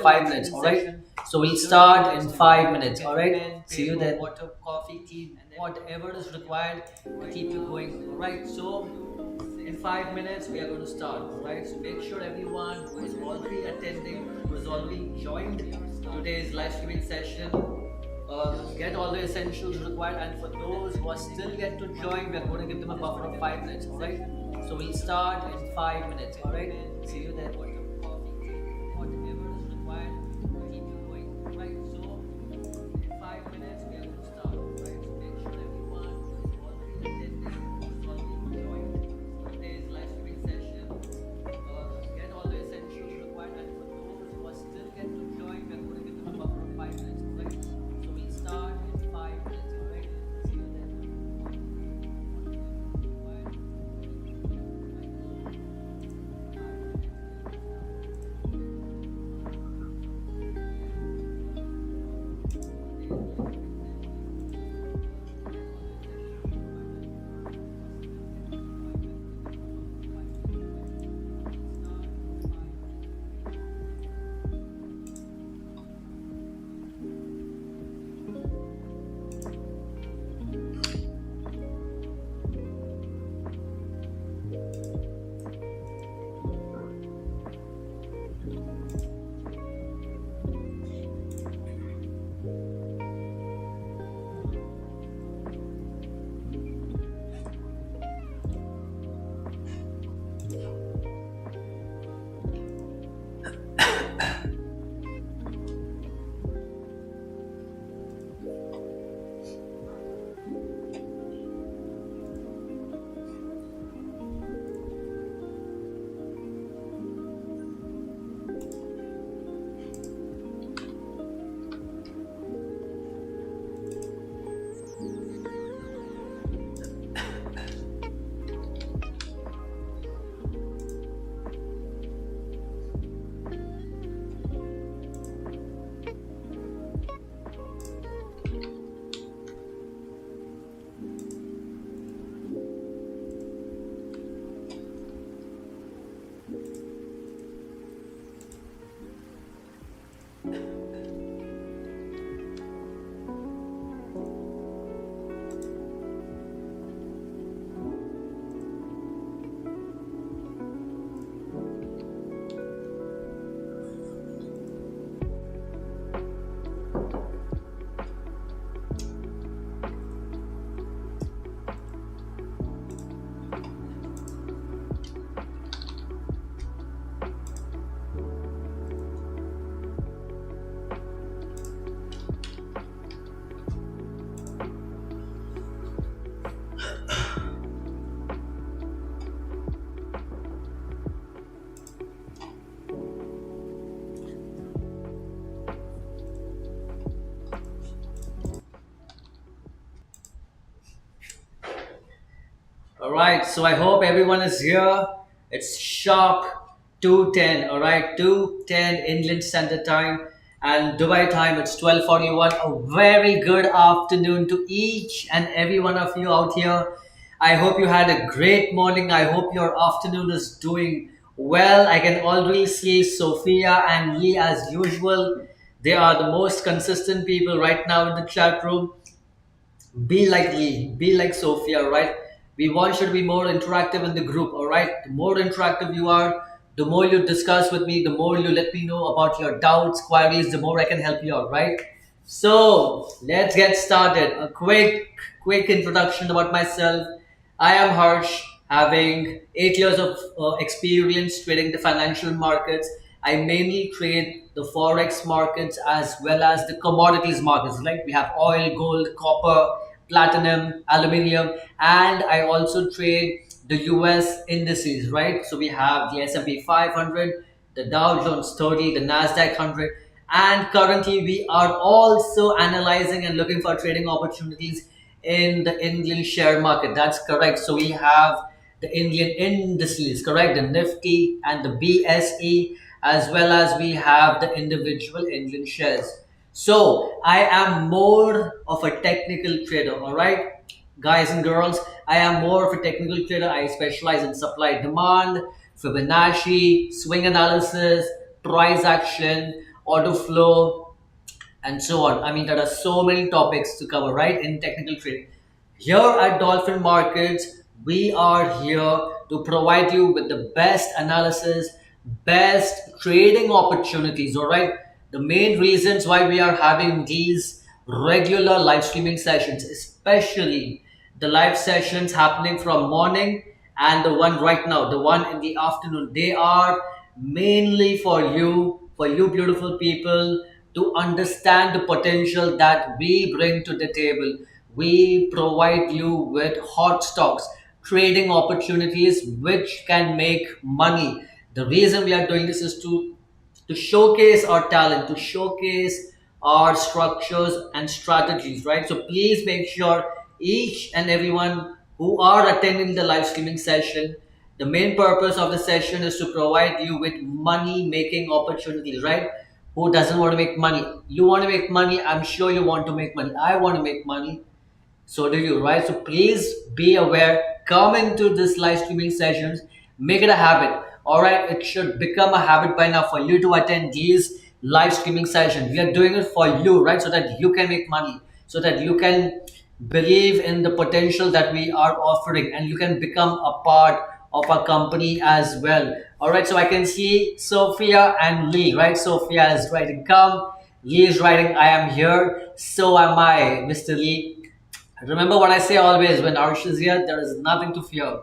5 minutes, all right? So we'll start in 5 minutes, all right? See you then. Water, coffee, tea, whatever is required to keep you going, all right? So in 5 minutes, we are going to start, all right? So make sure everyone who is already attending, who has already joined today's live streaming session, get all the essentials required. And for those who are still yet to join, we are going to give them a buffer of 5 minutes, all right? So we'll start in 5 minutes, all right? See you then. Whatever is required to keep you going, all right? So in 5 minutes, we are going to start, all right? So make sure everyone who is already attending, who is already joined today's live streaming session, get all the essentials required. And for those who are still yet to join, we are going to give them a buffer of 5 minutes, all right? So we'll start in 5 minutes, all right? See you then. All right, so I hope everyone is here. It's sharp 2:10. All right, 2:10 England Standard Time, and Dubai time it's 12:41. A very good afternoon to each and every one of you out here. I hope you had a great morning. I hope your afternoon is doing well. I can already see Sophia and Lee as usual. They are the most consistent people right now in the chat room. Be like Lee, be like Sophia, right? We want you to be more interactive in the group, all right? The more interactive you are, the more you discuss with me, the more you let me know about your doubts, queries, the more I can help you out, right? So let's get started. A quick introduction about myself. I am Harsh, having 8 years of experience trading the financial markets. I mainly trade the forex markets as well as the commodities markets. Like we have oil, gold, copper, platinum, aluminium, and I also trade the US indices, right? So we have the S&P 500, the Dow Jones 30, the Nasdaq 100, and currently we are also analyzing and looking for trading opportunities in the Indian share market. That's correct. So we have the Indian indices, correct? The Nifty and the BSE, as well as we have the individual Indian shares. So I am more of a technical trader, all right? Guys and girls, I am more of a technical trader. I specialize in supply demand, Fibonacci, swing analysis, price action, auto flow, and so on. I mean, there are so many topics to cover, right, in technical trading. Here at Dolphin Markets, we are here to provide you with the best analysis, best trading opportunities, all right? The main reasons why we are having these regular live streaming sessions, especially the live sessions happening from morning and the one right now, the one in the afternoon, they are mainly for you beautiful people, to understand the potential that we bring to the table. We provide you with hot stocks, trading opportunities which can make money. The reason we are doing this is to showcase our talent, to showcase our structures and strategies, right? So please make sure each and everyone who are attending the live streaming session, the main purpose of the session is to provide you with money making opportunities, right? Who doesn't want to make money? You want to make money. I'm sure you want to make money. I want to make money. So do you, right? So please be aware. Come into this live streaming sessions. Make it a habit. All right. It should become a habit by now for you to attend these live streaming sessions. We are doing it for you, right? So that you can make money. So that you can believe in the potential that we are offering, and you can become a part of our company as well. All right. So I can see Sophia and Lee, right? Sophia is writing come. Lee is writing I am here. So am I, Mr. Lee. Remember what I say always, when Arsh is here, there is nothing to fear.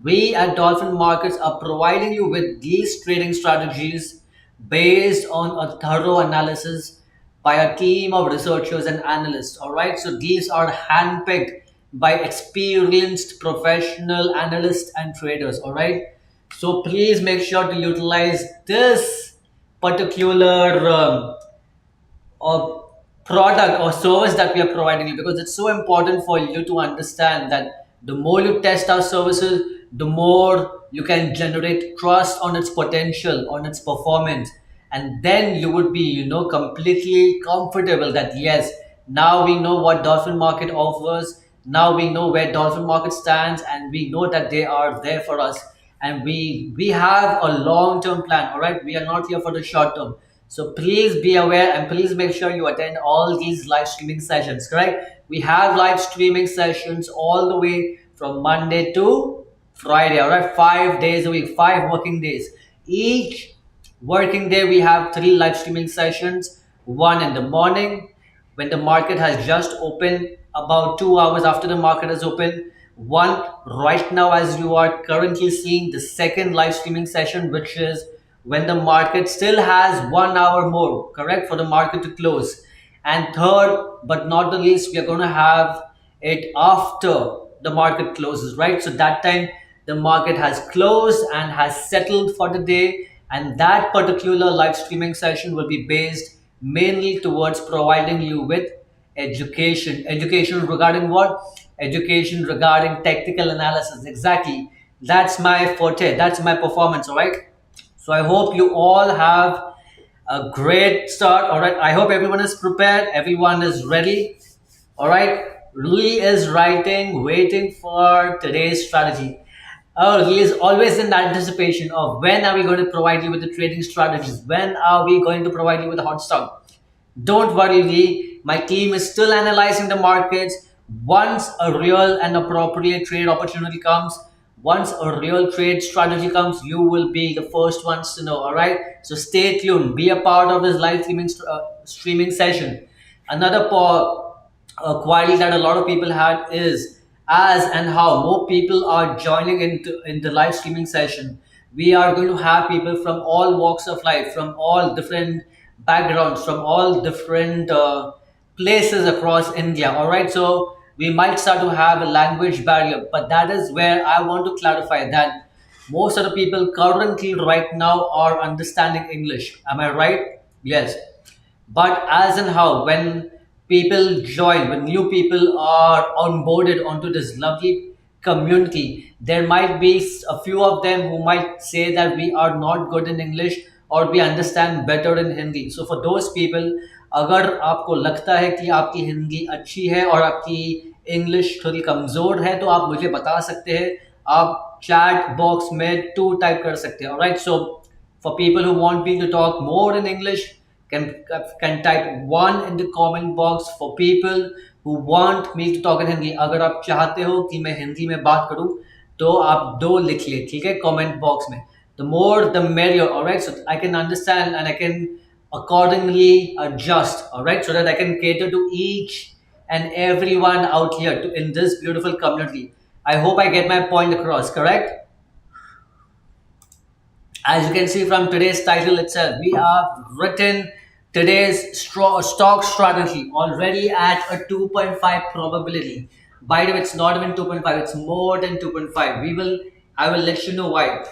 We at Dolphin Markets are providing you with these trading strategies based on a thorough analysis by a team of researchers and analysts. All right, so these are handpicked by experienced professional analysts and traders. All right, so please make sure to utilize this particular or product or service that we are providing you, because it's so important for you to understand that the more you test our services, the more you can generate trust on its potential, on its performance, and then you would be, completely comfortable that yes, now we know what Dolphin Market offers, now we know where Dolphin Market stands, and we know that they are there for us, and we have a long term plan. All right, we are not here for the short term. So please be aware and please make sure you attend all these live streaming sessions, correct? We have live streaming sessions all the way from Monday to Friday, all right? 5 days a week, 5 working days. Each working day, we have three live streaming sessions, one in the morning when the market has just opened, about 2 hours after the market has opened, one right now as you are currently seeing, the second live streaming session, which is when the market still has 1 hour more, correct, for the market to close. And third, but not the least, we are going to have it after the market closes, right? So that time the market has closed and has settled for the day. And that particular live streaming session will be based mainly towards providing you with education. Education regarding what? Education regarding technical analysis. Exactly. That's my forte. That's my performance, all right? So I hope you all have a great start. All right. I hope everyone is prepared. Everyone is ready. All right. Lee is writing, waiting for today's strategy. Oh, he is always in anticipation of when are we going to provide you with the trading strategies? When are we going to provide you with the hot stock? Don't worry, Lee. My team is still analyzing the markets. Once a real and appropriate trade opportunity comes, once a real trade strategy comes, you will be the first ones to know. All right. So stay tuned. Be a part of this live streaming session. Another query that a lot of people had is as and how more people are joining into in the live streaming session. We are going to have people from all walks of life, from all different backgrounds, from all different places across India. All right, so we might start to have a language barrier, but that is where I want to clarify that most of the people currently right now are understanding English. Am I right? Yes. But as and how, when people join, when new people are onboarded onto this lovely community, there might be a few of them who might say that we are not good in English or we understand better in Hindi. So for those people, अगर आपको लगता है कि आपकी हिंदी अच्छी है और आपकी इंग्लिश थोड़ी कमज़ोर है, तो आप मुझे बता सकते हैं. आप चैट बॉक्स में टू टाइप कर सकते हैं. Alright, so for people who want me to talk more in English, can type one in the comment box for people who want me to talk in Hindi. अगर आप चाहते हो कि मैं हिंदी में बात करूं तो आप दो लिख लिए, ठीक है, comment box में. The more the merrier, all right, so I can understand and I can accordingly adjust, all right, so that I can cater to each and everyone out here in this beautiful community. I hope I get my point across, correct? As you can see from today's title itself, we have written today's stock strategy already at a 2.5 probability. By the way, it's not even 2.5, it's more than 2.5. I will let you know why.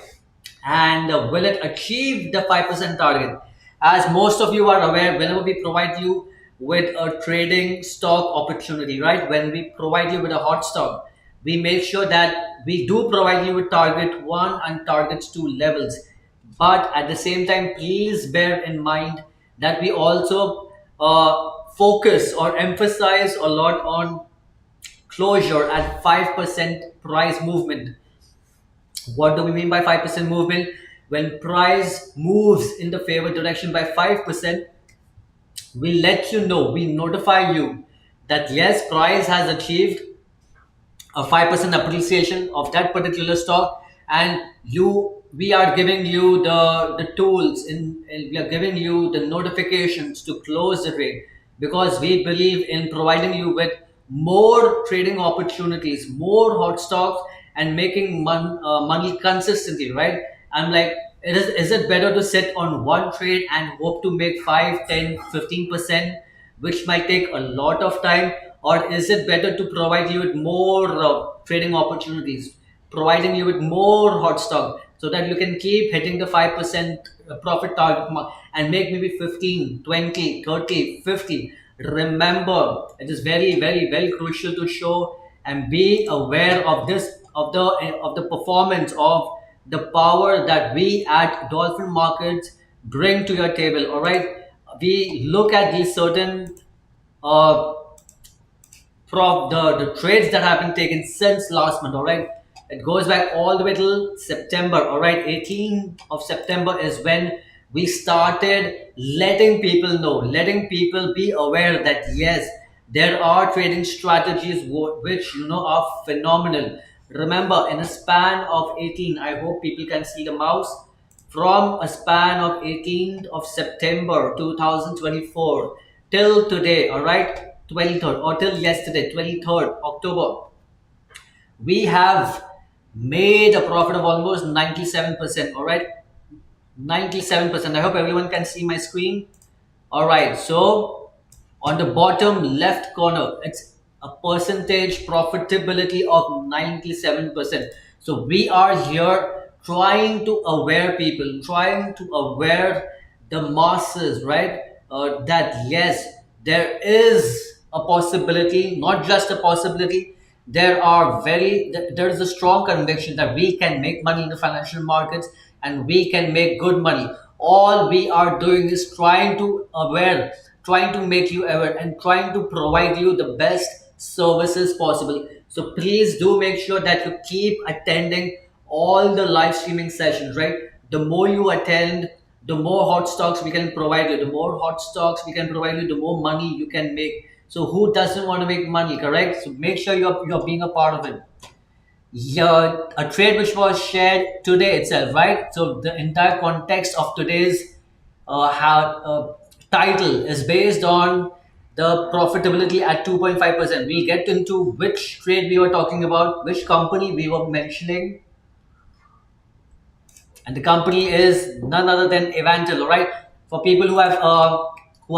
And will it achieve the 5% target? As most of you are aware, whenever we provide you with a trading stock opportunity, right? When we provide you with a hot stock, we make sure that we do provide you with target one and targets two levels. But at the same time, please bear in mind that we also focus or emphasize a lot on closure at 5% price movement. What do we mean by 5% movement? When price moves in the favor direction by 5%, we let you know, we notify you that yes, price has achieved a 5% appreciation of that particular stock, and we are giving you the tools and we are giving you the notifications to close the trade, because we believe in providing you with more trading opportunities, more hot stocks, and making money consistently, right? I'm like, is it better to sit on one trade and hope to make 5, 10, 15%, which might take a lot of time? Or is it better to provide you with more trading opportunities, providing you with more hot stock, so that you can keep hitting the 5% profit target mark and make maybe 15, 20, 30, 50? Remember, it is very, very, very crucial to show and be aware of this, of the performance of the power that we at Dolphin Markets bring to your table. All right, we look at these certain uh, the trades that have been taken since last month. All right, it goes back all the way till September. All right, 18th of September is when we started letting people know, letting people be aware that yes, there are trading strategies which are phenomenal. Remember, in a span of 18, I hope people can see the mouse, from a span of 18th of September 2024 till today, all right, 23rd, or till yesterday, 23rd October, we have made a profit of almost 97%, all right, 97%. I hope everyone can see my screen. All right, so on the bottom left corner, it's a percentage profitability of 97%. So we are here trying to aware people, trying to aware the masses, right? That yes, there is a possibility, not just a possibility. There is a strong conviction that we can make money in the financial markets and we can make good money. All we are doing is trying to make you aware and trying to provide you the best services possible. So please do make sure that you keep attending all the live streaming sessions, right? The more you attend, the more hot stocks we can provide you. The more hot stocks we can provide you, the more money you can make. So who doesn't want to make money, correct? So make sure you're being a part of it. Yeah, a trade which was shared today itself, right? So the entire context of today's title is based on the profitability at 2.5%. We'll get into which trade we were talking about, which company we were mentioning, and the company is none other than Evantel. All right, for people who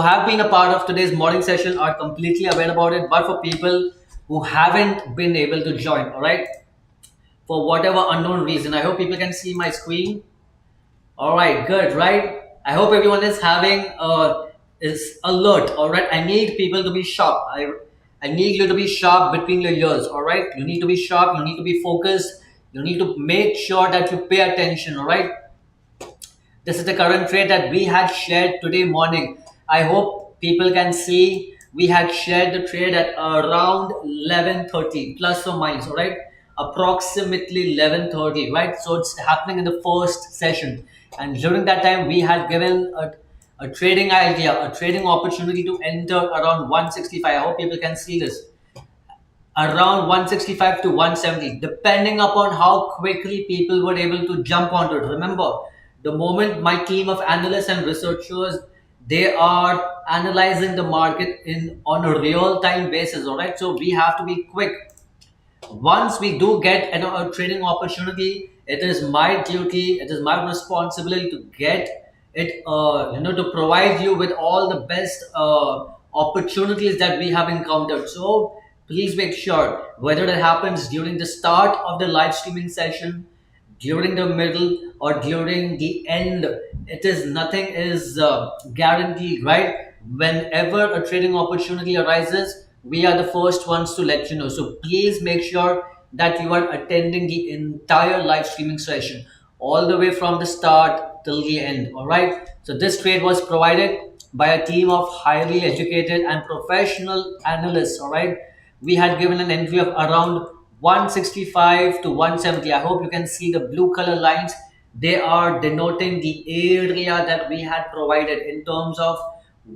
have been a part of today's morning session are completely aware about it, but for people who haven't been able to join, all right, for whatever unknown reason, I hope people can see my screen. All right, good, right? I hope everyone is having is alert. All right, I need people to be sharp. I need you to be sharp between your ears. All right, you need to be sharp. You need to be focused. You need to make sure that you pay attention. All right. This is the current trade that we had shared today morning. I hope people can see we had shared the trade at around 11:30 plus or minus, all right? Approximately 11:30, right? So it's happening in the first session. And during that time, we had given a a trading idea, a trading opportunity to enter around 165. I hope people can see this, around 165 to 170, depending upon how quickly people were able to jump onto it. Remember, the moment my team of analysts and researchers, they are analyzing the market in on a real time basis. All right, so we have to be quick. Once we do get a trading opportunity, it is my duty, it is my responsibility to get it, to provide you with all the best opportunities that we have encountered. So please make sure whether it happens during the start of the live streaming session, during the middle, or during the end, it is nothing is guaranteed, right? Whenever a trading opportunity arises, we are the first ones to let you know. So please make sure that you are attending the entire live streaming session all the way from the start till the end. All right, so this trade was provided by a team of highly educated and professional analysts. All right, we had given an entry of around 165 to 170. I hope you can see the blue color lines. They are denoting the area that we had provided in terms of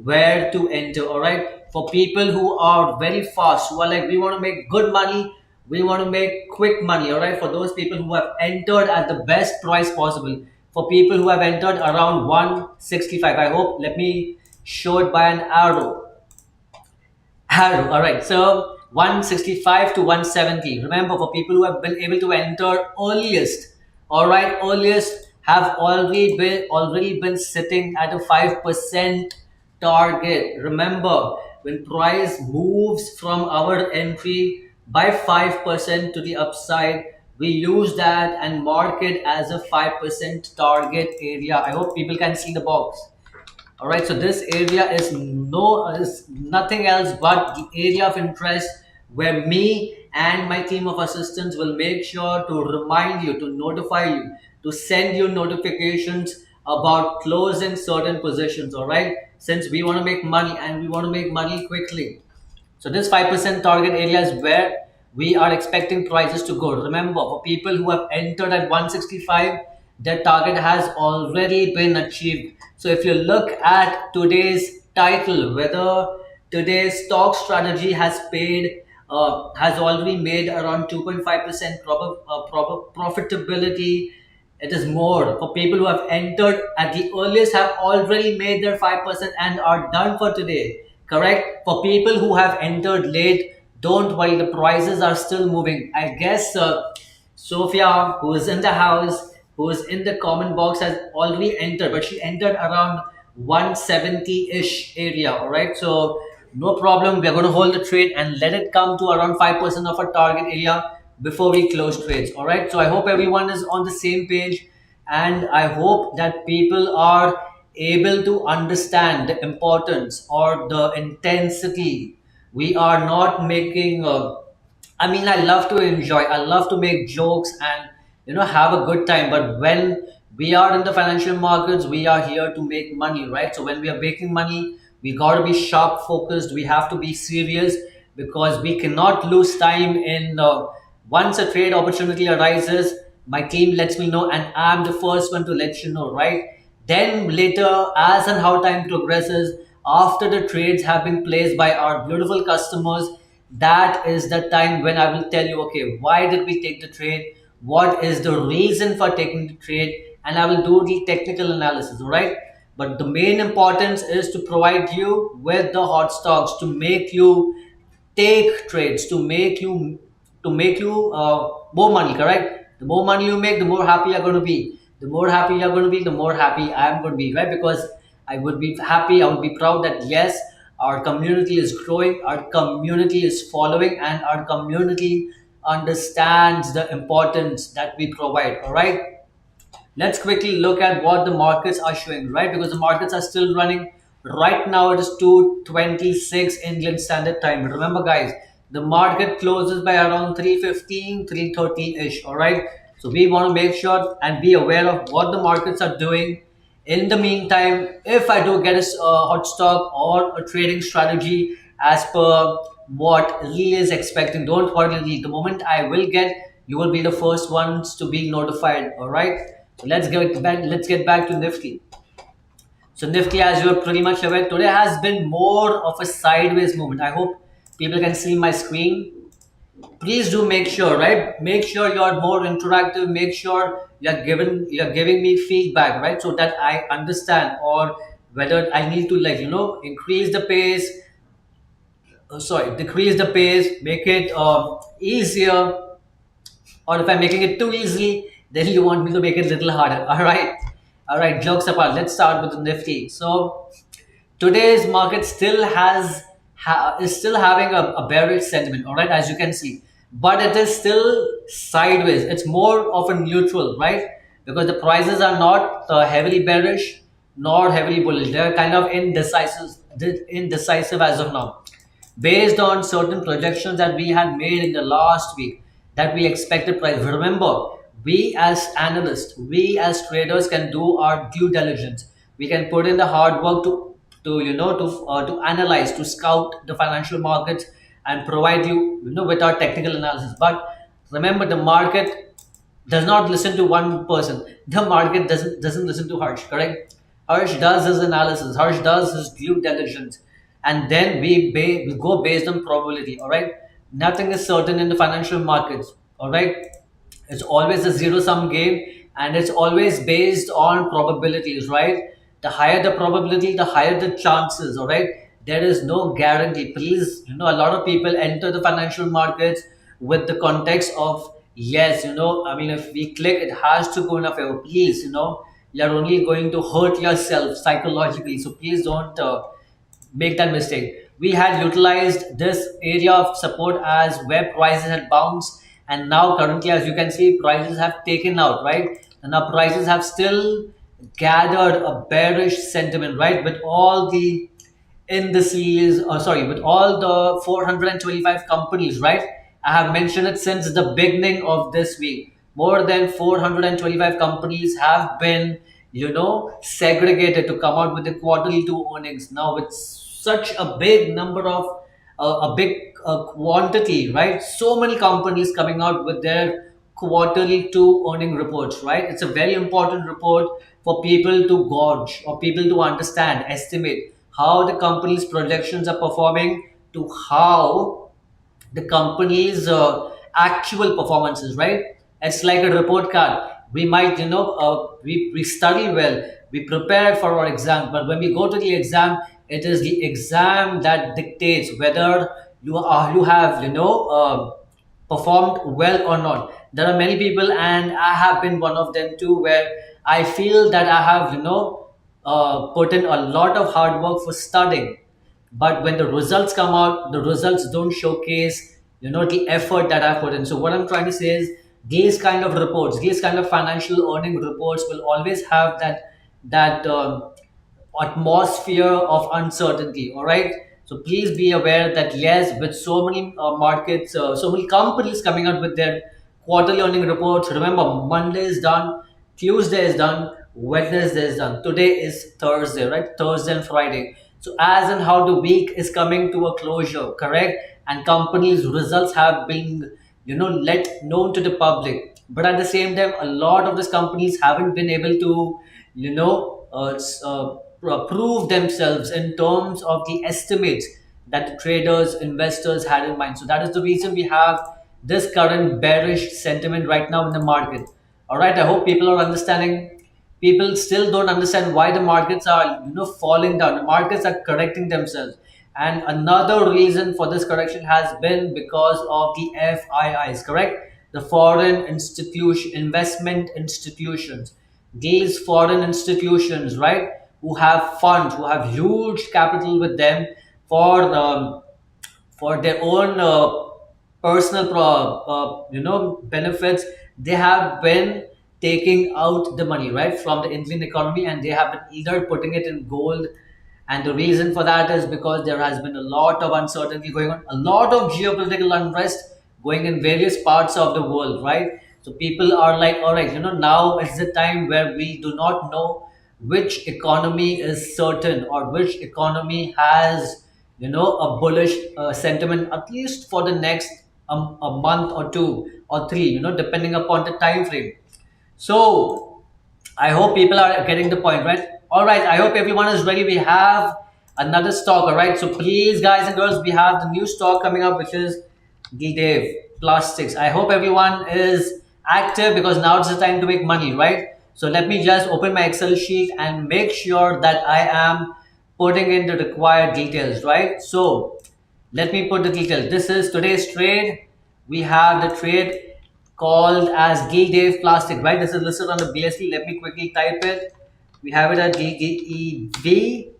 where to enter. All right, for people who are very fast, who are like, we want to make good money, we want to make quick money. All right, for those people who have entered at the best price possible, for people who have entered around 165, I hope, let me show it by an arrow. Arrow. All right. So 165 to 170. Remember, for people who have been able to enter earliest, all right, earliest have already been sitting at a 5% target. Remember, when price moves from our entry by 5% to the upside, we use that and mark it as a 5% target area. I hope people can see the box. All right, so this area is nothing else but the area of interest where me and my team of assistants will make sure to remind you, to notify you, to send you notifications about closing certain positions. All right, since we want to make money and we want to make money quickly. So this 5% target area is where we are expecting prices to go. Remember, for people who have entered at 165, their target has already been achieved. So if you look at today's title, whether today's stock strategy has already made around 2.5% profitability. It is more for people who have entered at the earliest, have already made their 5% and are done for today. Correct? For people who have entered late, don't worry, the prices are still moving. I guess Sophia, who is in the house, who is in the comment box, has already entered, but she entered around 170-ish area. All right, so no problem. We are going to hold the trade and let it come to around 5% of our target area before we close trades. All right, so I hope everyone is on the same page, and I hope that people are able to understand the importance or the intensity. We are not making I mean, I love to enjoy, I love to make jokes and have a good time. But when we are in the financial markets, we are here to make money, right? So when we are making money, we got to be sharp focused. We have to be serious because we cannot lose time in once a trade opportunity arises, my team lets me know, and I'm the first one to let you know, right? Then later, as and how time progresses, after the trades have been placed by our beautiful customers, that is the time when I will tell you, okay, why did we take the trade? What is the reason for taking the trade? And I will do the technical analysis, all right? But the main importance is to provide you with the hot stocks to make you take trades, to make you more money. Correct? The more money you make, the more happy you're going to be. The more happy you're going to be, the more happy I am going to be, right? Because I would be happy, I would be proud that yes, our community is growing, our community is following, and our community understands the importance that we provide. All right, let's quickly look at what the markets are showing, right? Because the markets are still running. Right now it is 2:26 Indian Standard Time. Remember, guys, the market closes by around 3:15, 3:30-ish. All right. So we want to make sure and be aware of what the markets are doing. In the meantime, if I do get a hot stock or a trading strategy as per what Lee is expecting, don't worry, Lee. The moment I will get, you will be the first ones to be notified. All right. So let's get back. Let's get back to Nifty. So Nifty, as you're pretty much aware, today has been more of a sideways movement. I hope people can see my screen. Please do make sure, right? Make sure you're more interactive. Make sure you're giving me feedback, right? So that I understand, or whether I need to, like, increase the pace, sorry, decrease the pace, make it easier, or if I'm making it too easy, then you want me to make it a little harder. All right. Jokes apart. Let's start with the Nifty. So today's market still is still having a bearish sentiment. All right, as you can see, but it is still sideways. It's more of a neutral, right? Because the prices are not heavily bearish nor heavily bullish. They're kind of indecisive as of now, based on certain projections that we had made in the last week, that we expected price. Remember, we as analysts, we as traders can do our due diligence. We can put in the hard work to analyze, to scout the financial markets, and provide you with our technical analysis. But remember, the market does not listen to one person. The market doesn't listen to Harsh, correct? Harsh does his analysis. Harsh does his due diligence, and then we go based on probability. All right, nothing is certain in the financial markets. All right, it's always a zero sum game, and it's always based on probabilities, right? The higher the probability, the higher the chances. All right, there is no guarantee. Please, a lot of people enter the financial markets with the context of, yes, I mean, if we click, it has to go in a favor. Please, you're only going to hurt yourself psychologically. So please don't make that mistake. We had utilized this area of support as where prices had bounced, and now currently, as you can see, prices have taken out, right? And now prices have still gathered a bearish sentiment, right? With all the indices, sorry, with all the 425 companies, right? I have mentioned it since the beginning of this week. More than 425 companies have been, segregated to come out with the quarterly two earnings. Now, with such a big number of, a big quantity, right? So many companies coming out with their quarterly two earning reports, right? It's a very important report for people to gauge, or people to understand, estimate how the company's projections are performing to how the company's actual performances, right? It's like a report card. We might, we study well, we prepare for our exam, but when we go to the exam, it is the exam that dictates whether you have, performed well or not. There are many people, and I have been one of them too, where I feel that I have, put in a lot of hard work for studying, but when the results come out, the results don't showcase, the effort that I put in. So what I'm trying to say is, these kind of reports, these kind of financial earning reports will always have that atmosphere of uncertainty. All right, so please be aware that, yes, with so many markets, so many companies coming out with their quarterly earning reports. Remember, Monday is done, Tuesday is done, Wednesday is done, today is Thursday, right? Thursday and Friday. So as and how the week is coming to a closure, correct? And companies results have been, let known to the public, but at the same time, a lot of these companies haven't been able to, prove themselves in terms of the estimates that the traders, investors had in mind. So that is the reason we have this current bearish sentiment right now in the market. All right, I hope people are understanding. People still don't understand why the markets are, falling down. The markets are correcting themselves, and another reason for this correction has been because of the FIIs, correct? The foreign institution, investment institutions. These foreign institutions, right, who have funds, who have huge capital with them for their own personal benefits. They have been taking out the money, right, from the Indian economy, and they have been either putting it in gold. And the reason for that is because there has been a lot of uncertainty going on, a lot of geopolitical unrest going in various parts of the world, right? So people are like, all right, now is the time where we do not know which economy is certain, or which economy has, a bullish sentiment, at least for the next a month or two or three, depending upon the time frame. So I hope people are getting the point, right? All right, I hope everyone is ready. We have another stock. All right, so please, guys and girls, we have the new stock coming up, which is the Dave Plastics. I hope everyone is active because now it's the time to make money, right? So let me just open my Excel sheet and make sure that I am putting in the required details, right? So let me put the details. This is today's trade. We have the trade called as Dave Plastic, right? This is listed on the BSE. Let me quickly type it. We have it at GDEV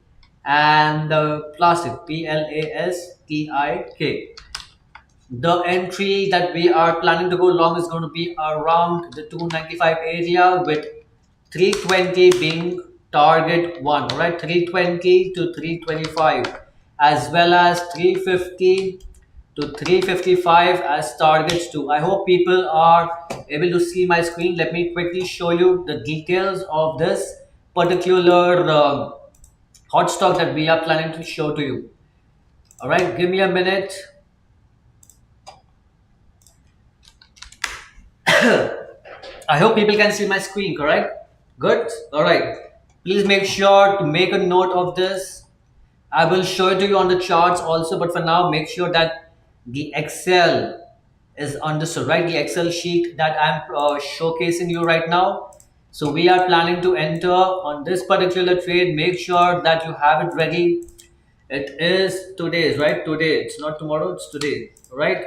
and the plastic PLASTIK. The entry that we are planning to go long is going to be around the 295 area with 320 being target one, all right? 320 to 325 as well as 350 to 355 as targets too. I hope people are able to see my screen. Let me quickly show you the details of this particular hot stock that we are planning to show to you. All right, give me a minute. I hope people can see my screen, correct? Good. All right. Please make sure to make a note of this. I will show it to you on the charts also, but for now, make sure that the Excel is understood, right? The Excel sheet that I'm showcasing you right now. So we are planning to enter on this particular trade. Make sure that you have it ready. It is today's, right? Today. It's not tomorrow. It's today, right?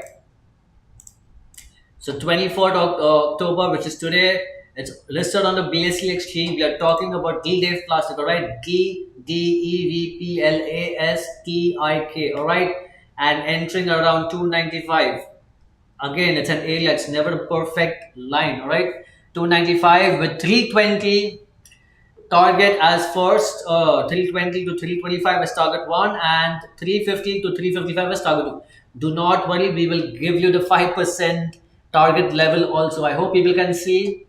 So 24th October, which is today, it's listed on the BSE exchange. We are talking about Dave Plastic, all right? DEVPLASTIK, all right? And entering around 295. Again, it's an area, it's never a perfect line, all right? 295 with 320 target as first, 320 to 325 as target one, and 350 to 355 as target two. Do not worry, we will give you the 5% target level also. I hope people can see.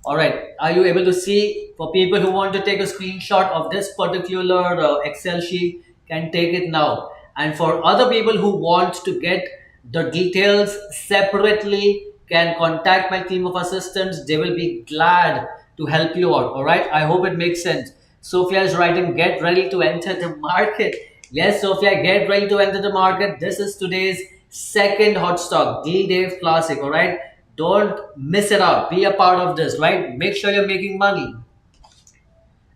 All right, are you able to see? For people who want to take a screenshot of this particular Excel sheet, can take it now. And for other people who want to get the details separately, can contact my team of assistants. They will be glad to help you out. All right, I hope it makes sense. Sophia is writing, get ready to enter the market. Yes, Sophia, get ready to enter the market. This is today's second hot stock, Dave Classic. All right, don't miss it out. Be a part of this, right? Make sure you're making money.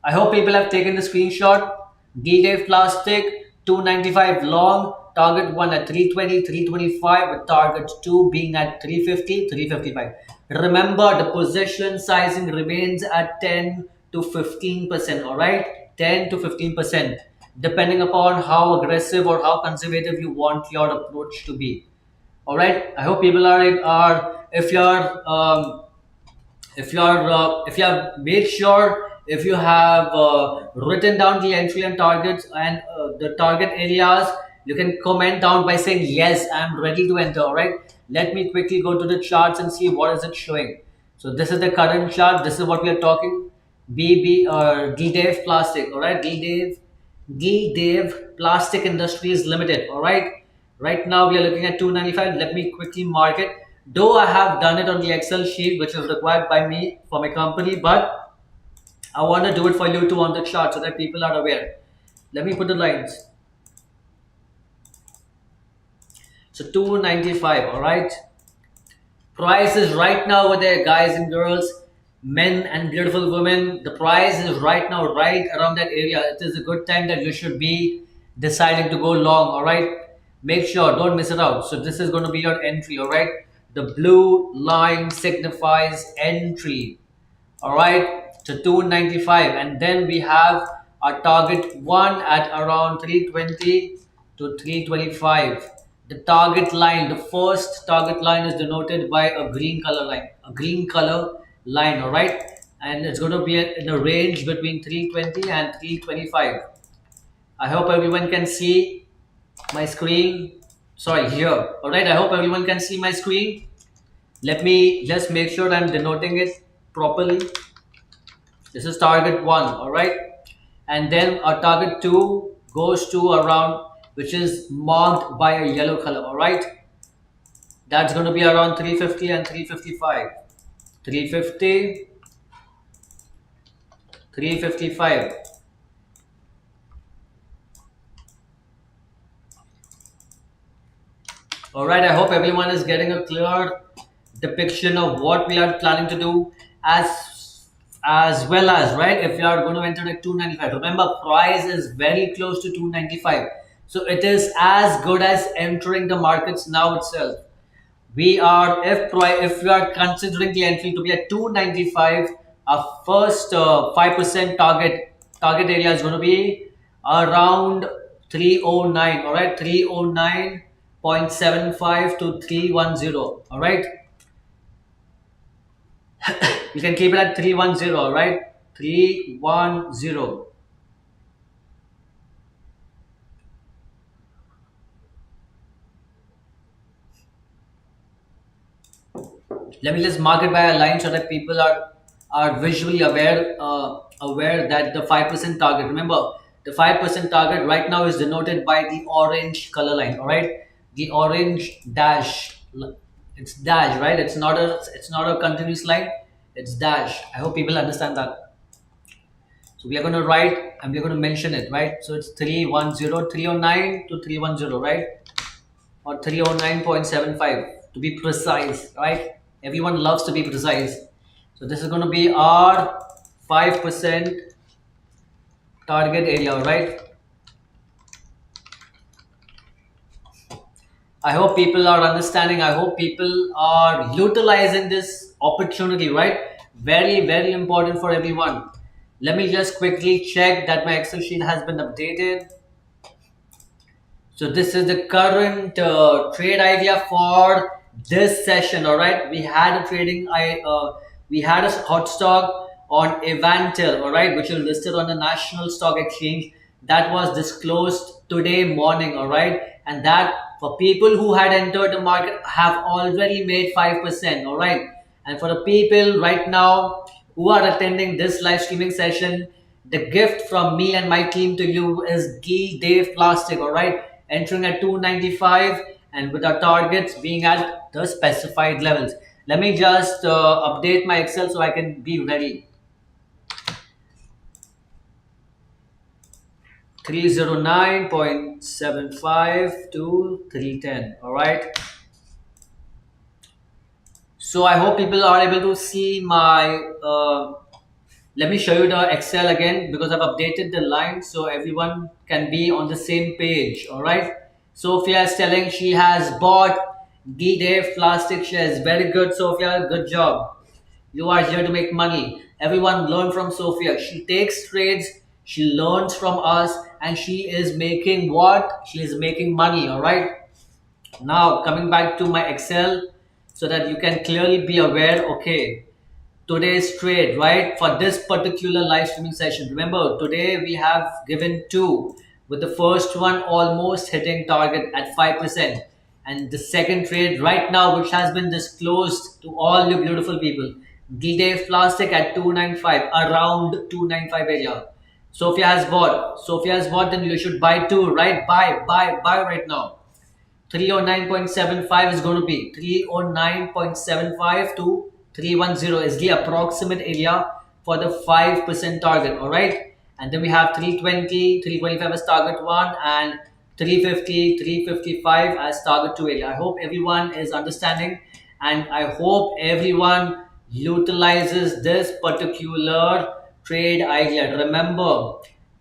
I hope people have taken the screenshot. D-Dave Plastic, 295 long, target 1 at 320, 325, with target 2 being at 350, 355. Remember, the position sizing remains at 10 to 15%, all right? 10 to 15%, depending upon how aggressive or how conservative you want your approach to be. All right, I hope people are if you're if you have made sure, if you have written down the entry and targets and the target areas, you can comment down by saying yes, I'm ready to enter. All right, let me quickly go to the charts and see what is it showing. So this is the current chart. This is what we are talking. D-Dave Plastic. All right, D-Dave Plastic Industries Limited. All right, right now we are looking at 295. Let me quickly mark it. Though I have done it on the Excel sheet, which is required by me for my company, but I want to do it for you too on the chart so that people are aware. Let me put the lines. So 295, all right. Price is right now over there, guys and girls, men and beautiful women. The price is right now right around that area. It is a good time that you should be deciding to go long, all right. Make sure, don't miss it out. So this is going to be your entry, all right. The blue line signifies entry, all right, to 295, and then we have our target one at around 320 to 325. The target line, the first target line is denoted by a green color line, all right, and it's going to be in a range between 320 and 325. I hope everyone can see my screen. Sorry, here. All right, I hope everyone can see my screen. Let me just make sure I'm denoting it properly. This is target one, all right, and then our target two goes to around, which is marked by a yellow color, all right. That's going to be around 350 and 355. 350, 355. All right, I hope everyone is getting a clear depiction of what we are planning to do, as well as, right, if you are going to enter at 295. Remember, price is very close to 295. So it is as good as entering the markets now itself. We are, if we are considering the entry to be at 295, our first 5% target area is going to be around 309. All right, 309.75 to 310. All right, you can keep it at 310. All right, 310. Let me just mark it by a line so that people are visually aware that the 5% target, remember, the 5% target right now is denoted by the orange color line. All right, the orange dash, it's dash, right? It's not a continuous line, it's dash. I hope people understand that. So we are going to write and we're going to mention it, right? So it's 310, 309 to 310, right? Or 309.75 to be precise, right? Everyone loves to be precise. So this is going to be our 5% target area, right? I hope people are understanding. I hope people are utilizing this opportunity, right? Very, very important for everyone. Let me just quickly check that my Excel sheet has been updated. So this is the current trade idea for this session. All right, we had a hot stock on Evantel, all right, which is listed on the National Stock Exchange. That was disclosed today morning. All right, and that for people who had entered the market have already made 5%. All right, and for the people right now who are attending this live streaming session, the gift from me and my team to you is Gil Dave Plastic. All right, entering at 295 and with our targets being at the specified levels. Let me just update my Excel so I can be ready. 309.75 to 310. All right. So I hope people are able to see my. Let me show you the Excel again because I've updated the line so everyone can be on the same page. All right. Sophia is telling she has bought D-Dave plastic shares. Very good, Sophia. Good job. You are here to make money. Everyone learn from Sophia. She takes trades, she learns from us, and she is making what? She is making money. All right. Now coming back to my Excel so that you can clearly be aware. Okay, today's trade, right, for this particular live streaming session, remember today we have given two, with the first one almost hitting target at 5%, and the second trade right now, which has been disclosed to all you beautiful people, D-Day plastic at 295, around 295 area. Sophia has bought, then you should buy two, right? Buy right now. 309.75 is going to be 309.75 to 310 is the approximate area for the 5% target. All right, and then we have 320, 325 as target one, and 350, 355 as target two area. I hope everyone is understanding, and I hope everyone utilizes this particular trade idea. Remember,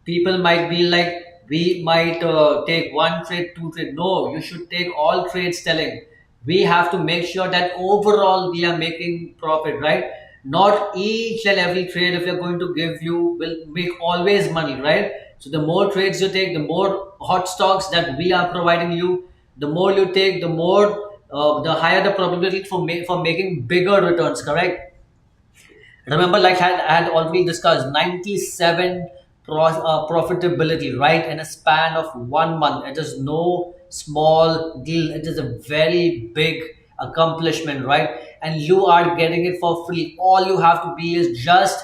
people might be like, we might take one trade, two trade. No, you should take all trades. Telling, we have to make sure that overall we are making profit, right? Not each and every trade, if you're going to give, you will make always money, right? So the more trades you take, the more hot stocks that we are providing you, the more you take, the more the higher the probability for making bigger returns, correct? Remember, like I had already discussed, 97 profitability, right, in a span of 1 month. It is no small deal. It is a very big accomplishment, right? And you are getting it for free. All you have to be is just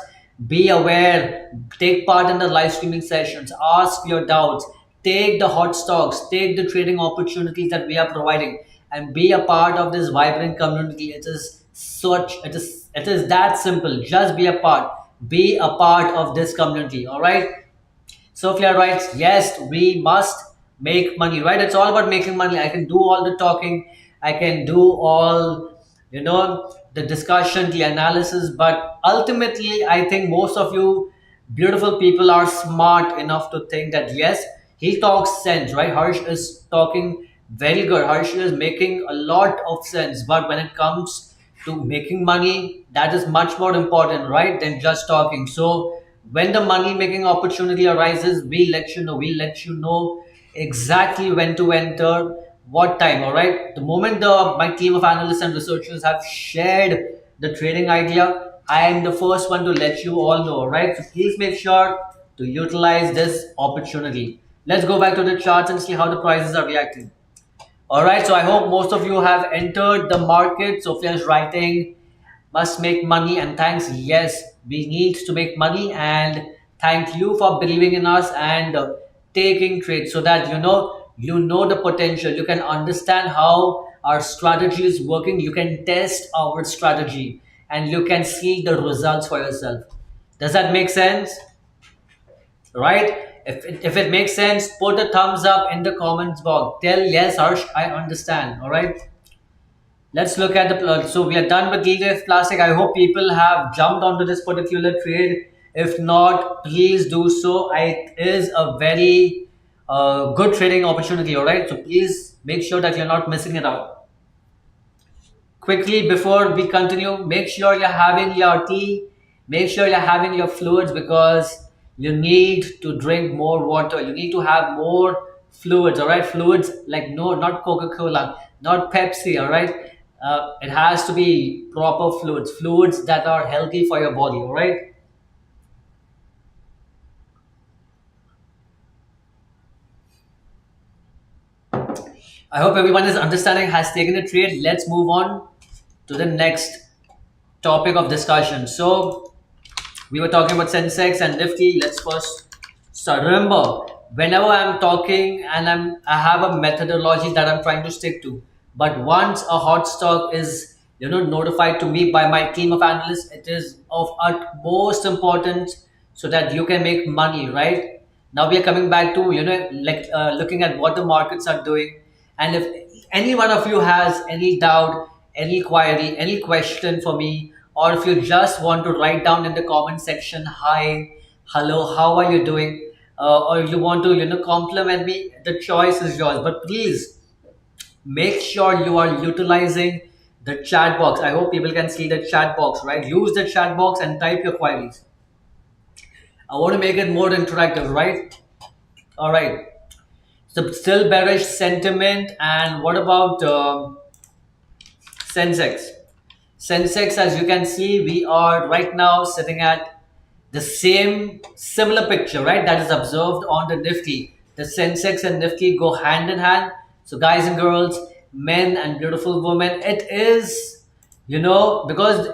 be aware, take part in the live streaming sessions, ask your doubts, take the hot stocks, take the trading opportunities that we are providing, and be a part of this vibrant community. It is that simple. Just be a part. Be a part of this community. All right. Sophia writes, yes, we must make money, right? It's all about making money. I can do all the talking, I can do all, the discussion, the analysis, but ultimately, I think most of you beautiful people are smart enough to think that yes, he talks sense, right? Harsh is talking very good. Harsh is making a lot of sense, but when it comes to making money, that is much more important, right, than just talking. So when the money making opportunity arises, we'll let you know exactly when to enter, what time. All right, the moment my team of analysts and researchers have shared the trading idea, I am the first one to let you all know. All right, so please make sure to utilize this opportunity. Let's go back to the charts and see how the prices are reacting. All right, so I hope most of you have entered the market. Sophia is writing, must make money, and thanks. Yes, we need to make money, and thank you for believing in us and taking trades so that you know the potential. You can understand how our strategy is working. You can test our strategy, and you can see the results for yourself. Does that make sense? Right? If it makes sense, put a thumbs up in the comments box. Tell yes, Harsh, I understand. All right. Let's look at so we are done with DJF Plastic. I hope people have jumped onto this particular trade. If not, please do so. It is a very good trading opportunity. All right. So please make sure that you're not missing it out. Quickly before we continue, make sure you're having your tea, make sure you're having your fluids, because you need to drink more water, you need to have more fluids. All right, fluids like, no, not Coca-Cola, not Pepsi. All right, it has to be proper fluids that are healthy for your body. All right. I hope everyone is understanding, has taken a trade. Let's move on to the next topic of discussion. So we were talking about Sensex and Nifty. Let's first start. Remember, whenever I'm talking and I have a methodology that I'm trying to stick to. But once a hot stock is notified to me by my team of analysts, it is of utmost importance so that you can make money, right? Now we are coming back to like looking at what the markets are doing, and if any one of you has any doubt, any query, any question for me, or if you just want to write down in the comment section, hi, hello, how are you doing, or you want to compliment me, the choice is yours. But please make sure you are utilizing the chat box. I hope people can see the chat box, right? Use the chat box and type your queries. I want to make it more interactive, right? All right. So still bearish sentiment. And what about Sensex? Sensex, as you can see, we are right now sitting at the same similar picture, right? That is observed on the Nifty. The Sensex and Nifty go hand in hand. So, guys and girls, men and beautiful women, it is, because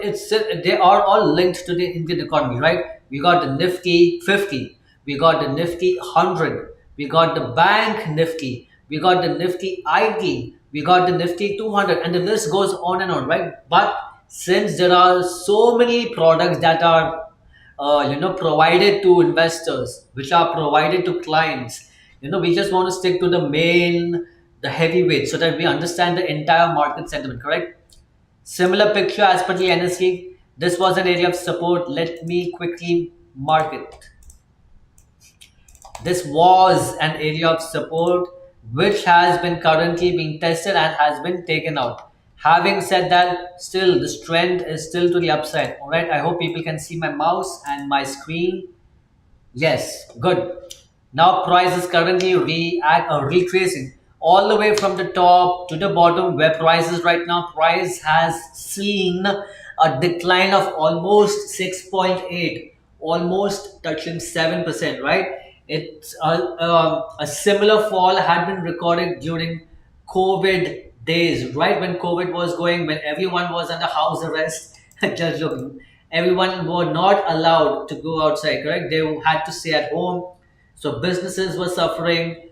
they are all linked to the Indian economy, right? We got the Nifty 50, we got the Nifty 100, we got the Bank Nifty, we got the Nifty IT, we got the Nifty 200, and the list goes on and on, right? But since there are so many products that are provided to investors, which are provided to clients, we just want to stick to the heavyweight, so that we understand the entire market sentiment. Correct. Similar picture as per the NSE. This was an area of support. Let me quickly mark it. This was an area of support which has been currently being tested and has been taken out. Having said that, still this trend is still to the upside. All right, I hope people can see my mouse and my screen. Yes, good. Now price is currently retracing all the way from the top to the bottom. Where price is right now, price has seen a decline of almost 6.8, almost touching 7%, right? It's a similar fall had been recorded during COVID days, right? When COVID was going, when everyone was under house arrest. Just joking. Everyone were not allowed to go outside, correct? They had to stay at home. So businesses were suffering,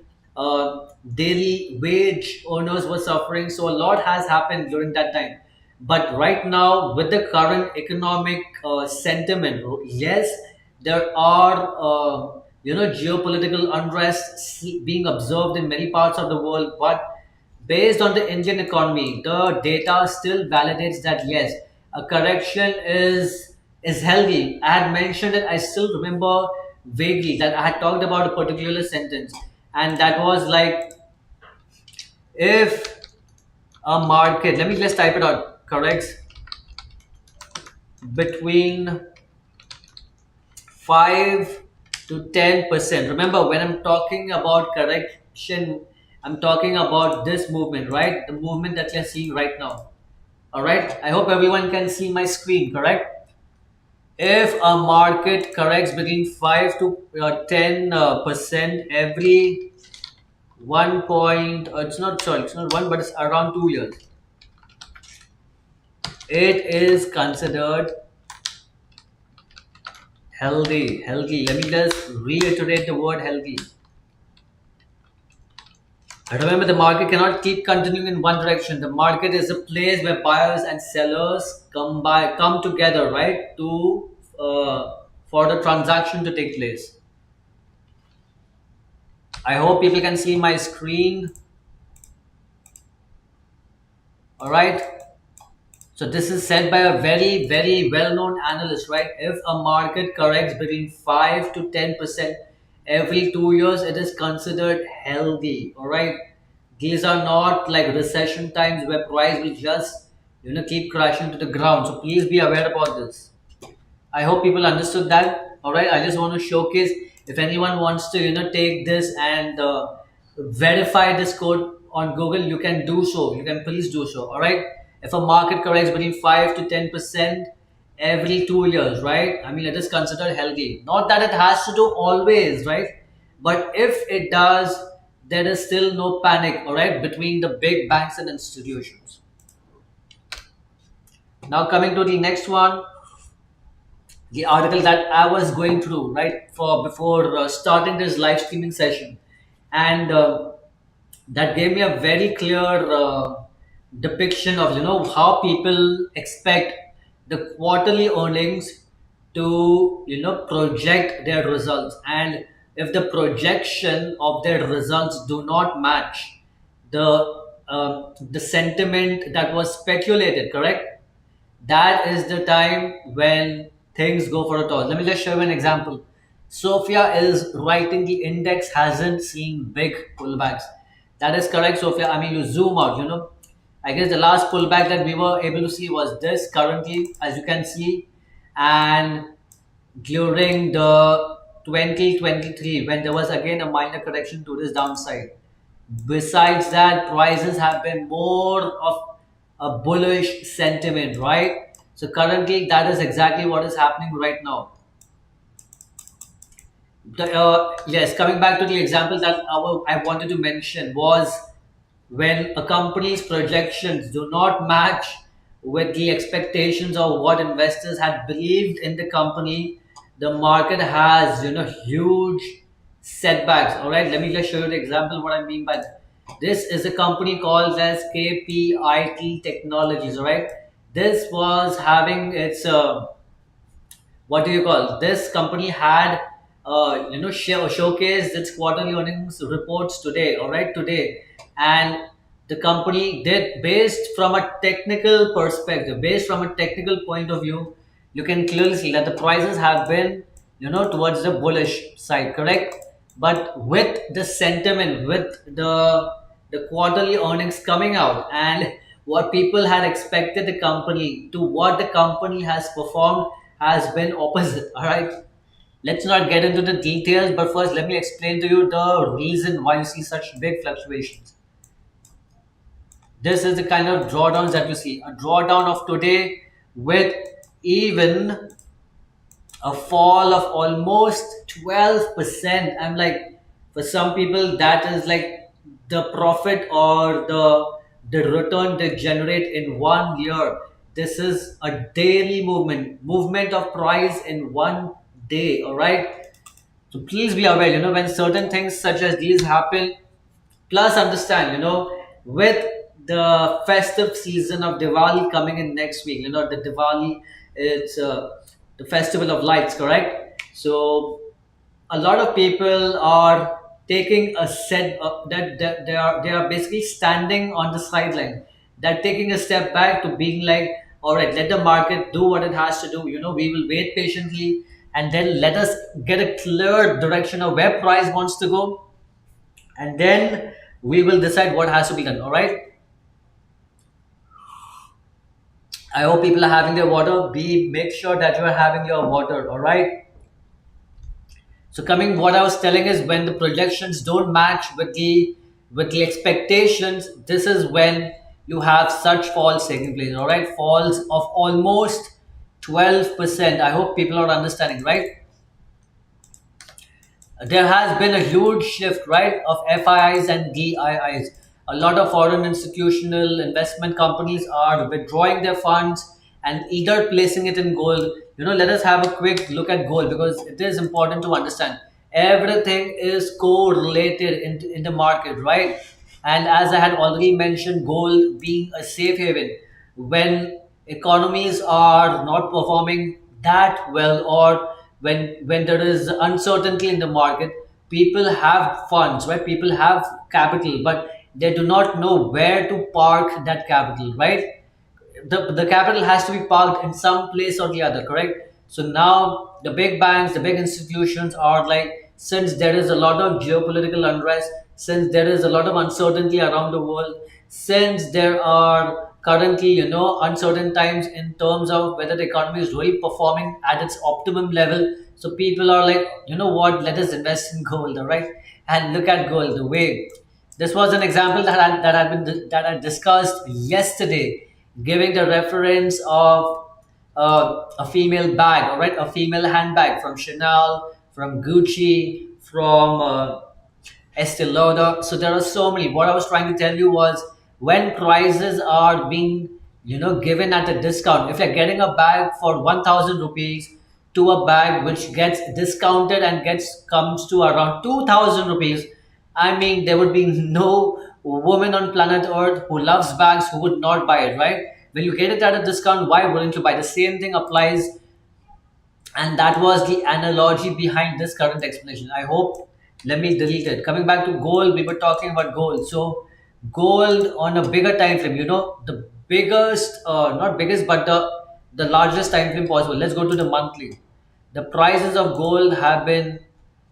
daily wage earners were suffering. So a lot has happened during that time. But right now, with the current economic sentiment, yes, there are geopolitical unrest being observed in many parts of the world. But based on the Indian economy, the data still validates that yes, a correction is healthy. I had mentioned it. I still remember vaguely that I had talked about a particular sentence, and that was like, if a market, let me just type it out, corrects between 5 to 10%. Remember, when I'm talking about correction, I'm talking about this movement, right? The movement that you're seeing right now. All right. I hope everyone can see my screen, correct? If a market corrects between 5 to 10% every 1 point, it's not, sorry, it's not one, but it's around 2 years, it is considered healthy. Healthy. Let me just reiterate the word healthy. Remember, the market cannot keep continuing in one direction. The market is a place where buyers and sellers come together, right, to for the transaction to take place. I hope people can see my screen. All right. So this is said by a very, very well-known analyst, right? If a market corrects between 5 to 10% every 2 years, it is considered healthy. All right. These are not like recession times where price will just keep crashing to the ground. So please be aware about this. I hope people understood that. All right. I just want to showcase, if anyone wants to take this and verify this code on Google, you can do so. You can please do so. All right. If a market corrects between 5 to 10% every 2 years, right? I mean, it is considered healthy. Not that it has to do always, right? But if it does, there is still no panic, all right, between the big banks and institutions. Now coming to the next one, the article that I was going through right for before starting this live streaming session, and that gave me a very clear depiction of how people expect the quarterly earnings to project their results, and if the projection of their results do not match the sentiment that was speculated, correct, that is the time when things go for a toss. Let me just show you an example. Sophia is writing the index hasn't seen big pullbacks. That is correct, Sophia. I mean, you zoom out, I guess the last pullback that we were able to see was this currently, as you can see, and during the 2023, when there was again a minor correction to this downside. Besides that, prices have been more of a bullish sentiment, right? So currently, that is exactly what is happening right now. Yes, coming back to the example that I wanted to mention was, when a company's projections do not match with the expectations of what investors had believed in the company, the market has huge setbacks. All right, let me just show you the example what I mean by that. This is a company called as KPIT Technologies. All right, this was having its what do you call, this company had showcased its quarterly earnings reports today, all right, today. And the company did, based from a technical perspective, based from a technical point of view, you can clearly see that the prices have been towards the bullish side, correct. But with the sentiment, with the quarterly earnings coming out, and what people had expected the company to, what the company has performed has been opposite. All right, let's not get into the details, but first let me explain to you the reason why you see such big fluctuations. This is the kind of drawdowns that you see. A drawdown of today with even a fall of almost 12%. I'm like, for some people, that is like the profit or the return they generate in 1 year. This is a daily movement of price in one day. All right. So please be aware, when certain things such as these happen, plus understand, with the festive season of Diwali coming in next week, the Diwali, it's the festival of lights, correct? So a lot of people are taking a set that they are basically standing on the sideline. They're taking a step back to being like, all right, let the market do what it has to do. We will wait patiently, and then let us get a clear direction of where price wants to go, and then we will decide what has to be done. All right. I hope people are having their water. Be make sure that you are having your water. All right. So coming, what I was telling is, when the projections don't match with the expectations, this is when you have such falls taking place. All right, falls of almost 12%. I hope people are understanding, right? There has been a huge shift, right, of FIIs and DIIs. A lot of foreign institutional investment companies are withdrawing their funds and either placing it in gold. Let us have a quick look at gold, because it is important to understand. Everything is correlated in the market, right? And as I had already mentioned, gold being a safe haven when economies are not performing that well, or when there is uncertainty in the market, people have funds, right? People have capital, but they do not know where to park that capital, right? The capital has to be parked in some place or the other, correct? So now the big banks, the big institutions are like, since there is a lot of geopolitical unrest, since there is a lot of uncertainty around the world, since there are currently, uncertain times in terms of whether the economy is really performing at its optimum level. So people are like, you know what, let us invest in gold, all right? And look at gold, the way this was an example that I discussed yesterday, giving the reference of a female bag, all right, a female handbag from Chanel, from Gucci, from Estee Lauder. So there are so many. What I was trying to tell you was, when prices are being, given at a discount. If you're getting a bag for 1,000 rupees to a bag which gets discounted and gets comes to around 2,000 rupees, I mean, there would be no woman on planet Earth who loves bags who would not buy it, right? When you get it at a discount, why wouldn't you buy? The same thing applies, and that was the analogy behind this current explanation. I hope, let me delete it. Coming back to gold, we were talking about gold. So gold on a bigger time frame, the biggest, not biggest, but the largest time frame possible. Let's go to the monthly. The prices of gold have been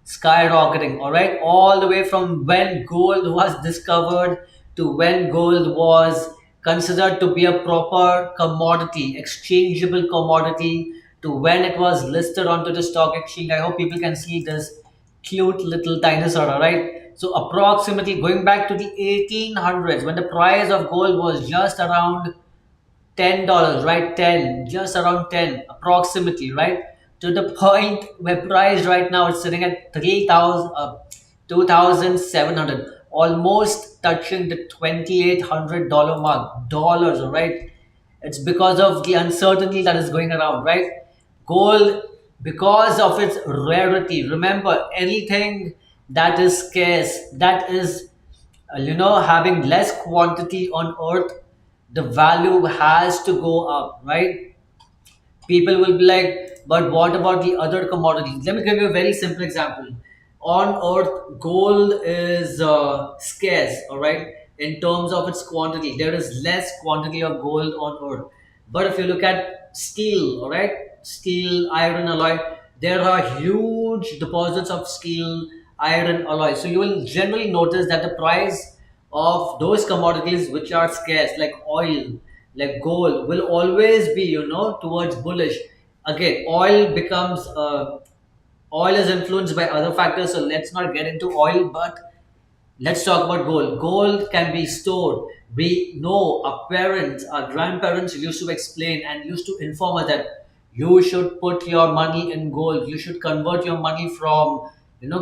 skyrocketing, all right, all the way from when gold was discovered to when gold was considered to be a proper commodity, exchangeable commodity, to when it was listed onto the stock exchange. I hope people can see this cute little dinosaur, all right? So approximately going back to the 1800s, when the price of gold was just around $10, right? 10, just around 10, approximately, right? To the point where price right now is sitting at 3,000, 2,700, almost touching the $2,800 mark. Dollars, all right? It's because of the uncertainty that is going around, right? Gold, because of its rarity. Remember, anything that is scarce, that is, having less quantity on earth, the value has to go up, right? People will be like, but what about the other commodities? Let me give you a very simple example. On earth, gold is scarce, all right, in terms of its quantity. There is less quantity of gold on earth. But if you look at steel, all right, steel, iron alloy, there are huge deposits of steel, iron alloy. So you will generally notice that the price of those commodities which are scarce, like oil, like gold, will always be, towards bullish. Again, oil is influenced by other factors, so let's not get into oil, but let's talk about gold. Gold can be stored. We know our parents, our grandparents used to explain and used to inform us that you should put your money in gold. You should convert your money from,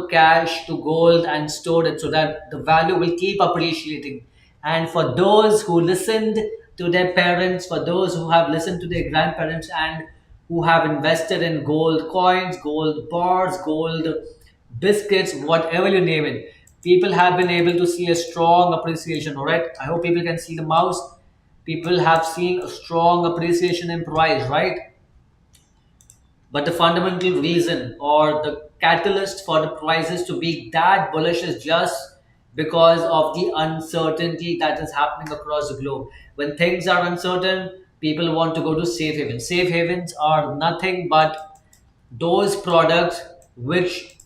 cash to gold and store it so that the value will keep appreciating. And for those who listened to their parents, for those who have listened to their grandparents, and who have invested in gold coins, gold bars, gold biscuits, whatever you name it, people have been able to see a strong appreciation. All right, I hope people can see the mouse. People have seen a strong appreciation in price, right? But the fundamental reason, or the catalyst for the prices to be that bullish is just because of the uncertainty that is happening across the globe. When things are uncertain, people want to go to safe havens. Safe havens are nothing but those products which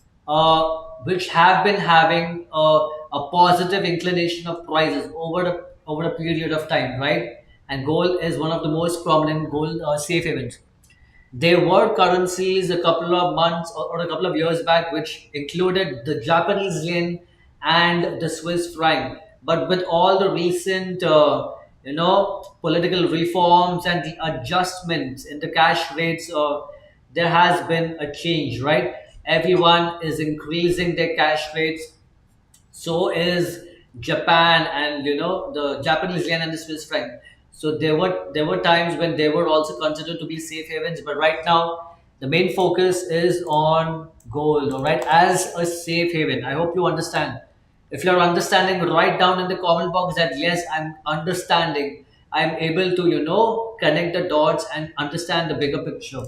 which have been having a positive inclination of prices over a period of time, right? And gold is one of the most prominent gold safe havens. There were currencies a couple of months or a couple of years back which included the Japanese yen and the Swiss franc. But with all the recent, political reforms and the adjustments in the cash rates, there has been a change, right? Everyone is increasing their cash rates, so is Japan and the Japanese yen and the Swiss franc. So there were times when they were also considered to be safe havens, but right now the main focus is on gold, all right, as a safe haven. I hope you understand. If you're understanding, write down in the comment box that yes, I'm understanding. I'm able to connect the dots and understand the bigger picture.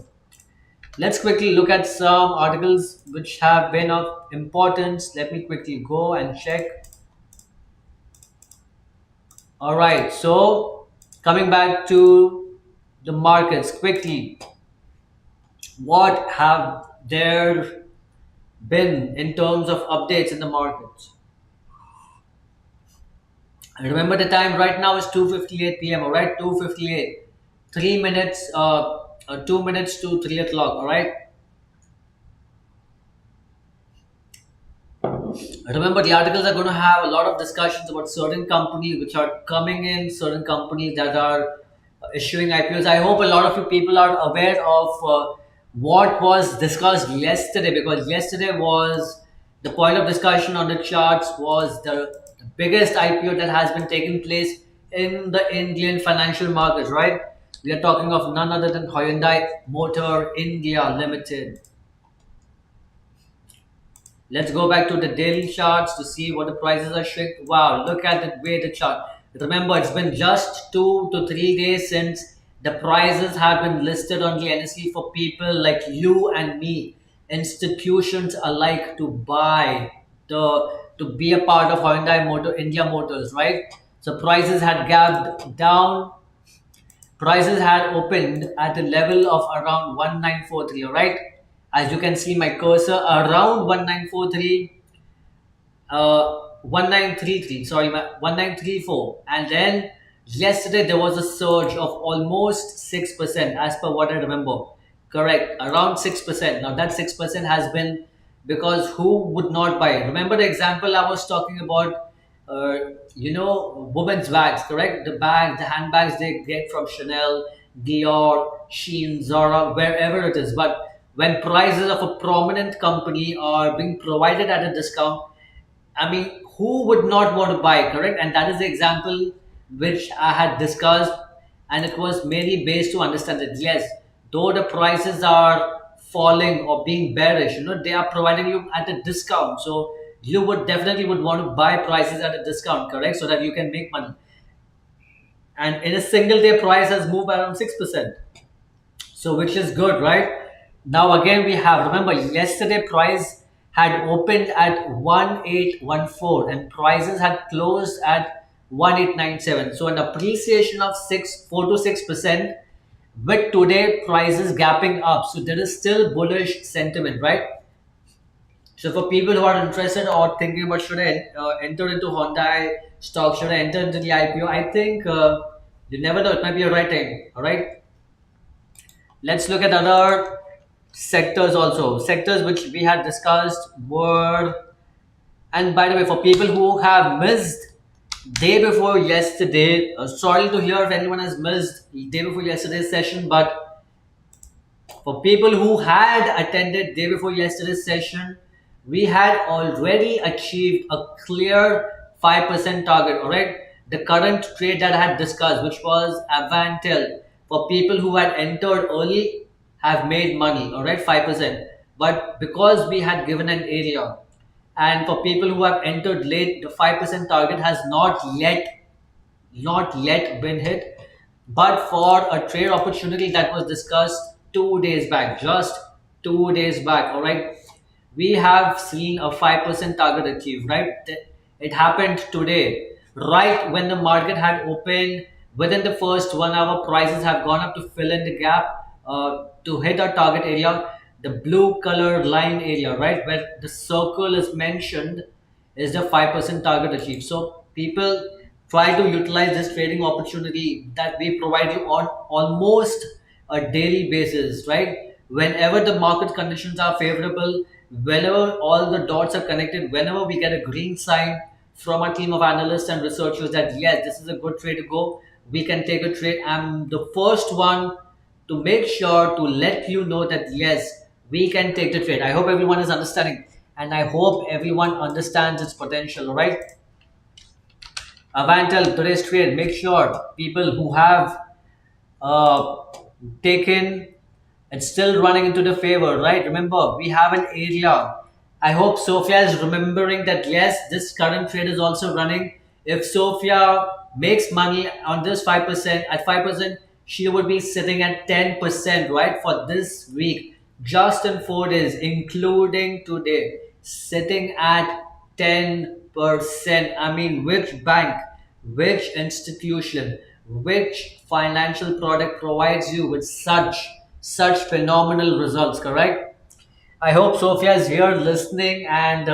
Let's quickly look at some articles which have been of importance. Let me quickly go and check. All right, so coming back to the markets quickly, what have there been in terms of updates in the markets? Remember the time right now is 2:58 p.m. All right, 2:58, 3 minutes, 2 minutes to 3 o'clock. All right. Remember, the articles are going to have a lot of discussions about certain companies which are coming in, certain companies that are issuing IPOs. I hope a lot of you people are aware of what was discussed yesterday, because yesterday was the point of discussion on the charts was the biggest IPO that has been taking place in the Indian financial markets, right? We are talking of none other than Hyundai Motor India Limited. Let's go back to the daily charts to see what the prices are showing. Wow, look at the way the chart. Remember, it's been just 2 to 3 days since the prices have been listed on the NSE for people like you and me, institutions alike, to buy to be a part of Hyundai Motor India Motors, right? So prices had gapped down. Prices had opened at a level of around 1943, all right? As you can see my cursor around 1943, 1933, sorry, 1934. And then yesterday there was a surge of almost 6% as per what I remember. Correct, around 6%. Now that 6% has been because who would not buy? Remember the example I was talking about, women's bags, correct? The bags, the handbags they get from Chanel, Dior, Shein, Zara, wherever it is. But when prices of a prominent company are being provided at a discount, I mean, who would not want to buy, correct? And that is the example which I had discussed, and it was mainly based to understand that yes, though the prices are falling or being bearish, they are providing you at a discount. So you would definitely would want to buy prices at a discount, correct? So that you can make money. And in a single day, price has moved by around 6%. So which is good, right? Now again we have, remember yesterday price had opened at 1814 and prices had closed at 1897. So an appreciation of 4 to 6%, with today prices gapping up. So there is still bullish sentiment, right? So for people who are interested or thinking about should I enter into Hyundai stock, should I enter into the IPO, I think you never know, it might be a right time. All right. Let's look at other sectors also. Sectors which we had discussed were, and by the way, for people who have missed day before yesterday, sorry to hear if anyone has missed day before yesterday's session, but for people who had attended day before yesterday's session, we had already achieved a clear 5% target, all right? The current trade that I had discussed, which was Avantel, for people who had entered early, have made money, all right, 5%. But because we had given an area, and for people who have entered late, the 5% target has not yet been hit. But for a trade opportunity that was discussed 2 days back, just 2 days back, all right, we have seen a 5% target achieved, right? It happened today, right when the market had opened. Within the first 1 hour, prices have gone up to fill in the gap to hit our target area, the blue color line area, right, where the circle is mentioned, is the 5% target achieved. So people try to utilize this trading opportunity that we provide you on almost a daily basis, right? Whenever the market conditions are favorable, whenever all the dots are connected, whenever we get a green sign from our team of analysts and researchers that yes, this is a good trade to go, we can take a trade. I'm the first one to make sure to let you know that yes, we can take the trade. I hope everyone is understanding, and I hope everyone understands its potential. All right, Avantel, today's trade. Make sure people who have uh, taken, it's still running into the favor, right? Remember, we have an area. I hope Sophia is remembering that yes, this current trade is also running. If Sophia makes money on this 5%, at 5%, she would be sitting at 10%, right? For this week, just in 4 days, including today, sitting at 10%. I mean, which bank, which institution, which financial product provides you with such phenomenal results, correct? I hope Sophia is here listening, and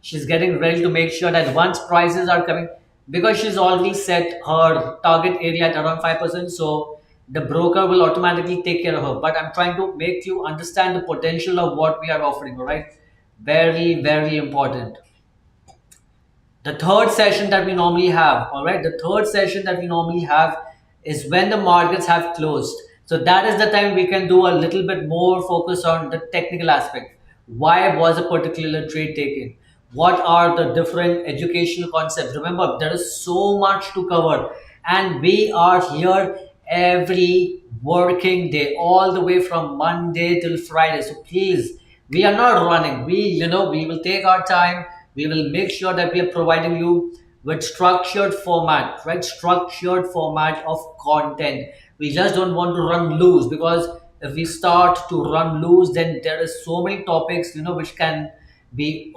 she's getting ready to make sure that once prices are coming, because she's already set her target area at around 5%, so the broker will automatically take care of her. But I'm trying to make you understand the potential of what we are offering, all right? Very, very important. The third session that we normally have, all right, the third session that we normally have is when the markets have closed. So that is the time we can do a little bit more focus on the technical aspect. Why was a particular trade taken? What are the different educational concepts? Remember, there is so much to cover, and we are here every working day, all the way from Monday till Friday. So please, we are not running. We will take our time. We will make sure that we are providing you with structured format, right? Structured format of content. We just don't want to run loose, because if we start to run loose, then there is so many topics, which can be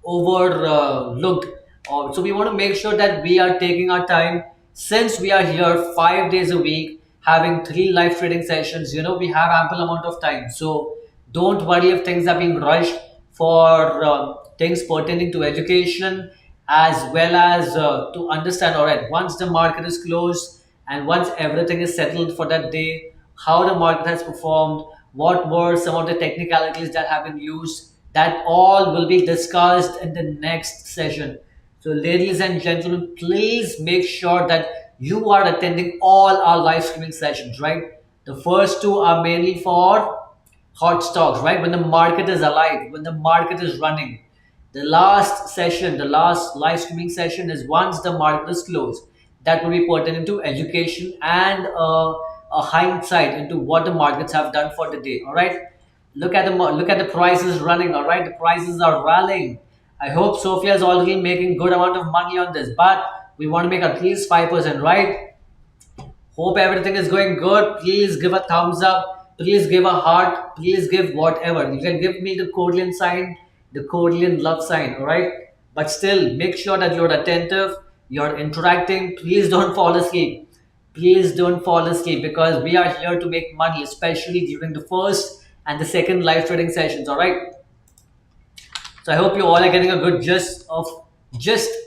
overlooked. So we want to make sure that we are taking our time, since we are here 5 days a week, having three live trading sessions. We have ample amount of time. So don't worry if things are being rushed for things pertaining to education, as well as to understand, all right, once the market is closed and once everything is settled for that day, how the market has performed, what were some of the technicalities that have been used, that all will be discussed in the next session. So ladies and gentlemen, please make sure that you are attending all our live streaming sessions, right? The first two are mainly for hot stocks, right? When the market is alive, when the market is running. The last session, the last live streaming session is once the market is closed. That will be pertinent to education and a hindsight into what the markets have done for the day. All right. Look at the prices running. All right, the prices are rallying. I hope Sophia is already making good amount of money on this, but we want to make at least 5%, right? Hope everything is going good. Please give a thumbs up. Please give a heart. Please give whatever. You can give me the Korean sign, the Korean love sign, alright? But still, make sure that you're attentive, you're interacting. Please don't fall asleep. Please don't fall asleep, because we are here to make money, especially during the first and the second live trading sessions, alright? So I hope you all are getting a good gist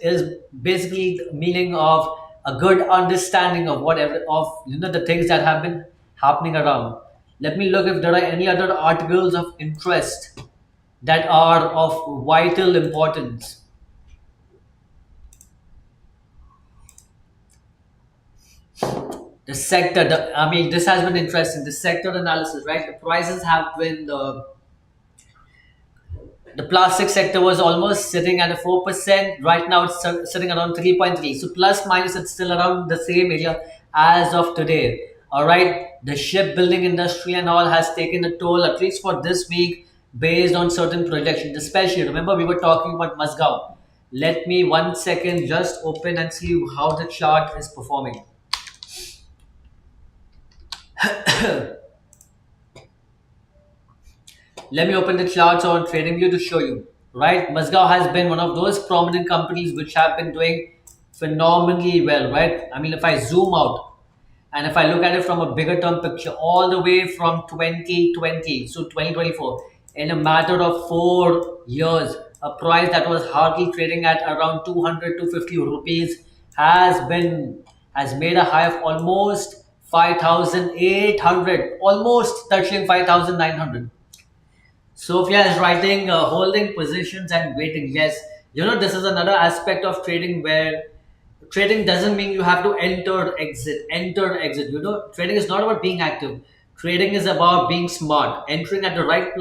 is basically the meaning of a good understanding of whatever of the things that have been happening around. Let me look if there are any other articles of interest that are of vital importance. The sector, I mean, this has been interesting. The sector analysis, right? The prices have been the plastic sector was almost sitting at a 4%. Right now, it's sitting around 3.3. So plus minus, it's still around the same area as of today. All right, the shipbuilding industry and all has taken a toll, at least for this week, based on certain projections. Especially, remember we were talking about Musgao. Let me 1 second just open and see how the chart is performing. Let me open the charts on TradingView to show you. Right, Mazgao has been one of those prominent companies which have been doing phenomenally well. Right, I mean, if I zoom out and if I look at it from a bigger term picture, all the way from 2020 to 2024, in a matter of 4 years, a price that was hardly trading at around 200 to 50 rupees has made a high of almost 5,800, almost touching 5,900. Sophia is writing, holding positions and waiting. Yes, this is another aspect of trading where trading doesn't mean you have to enter, exit. Trading is not about being active. Trading is about being smart, entering at the right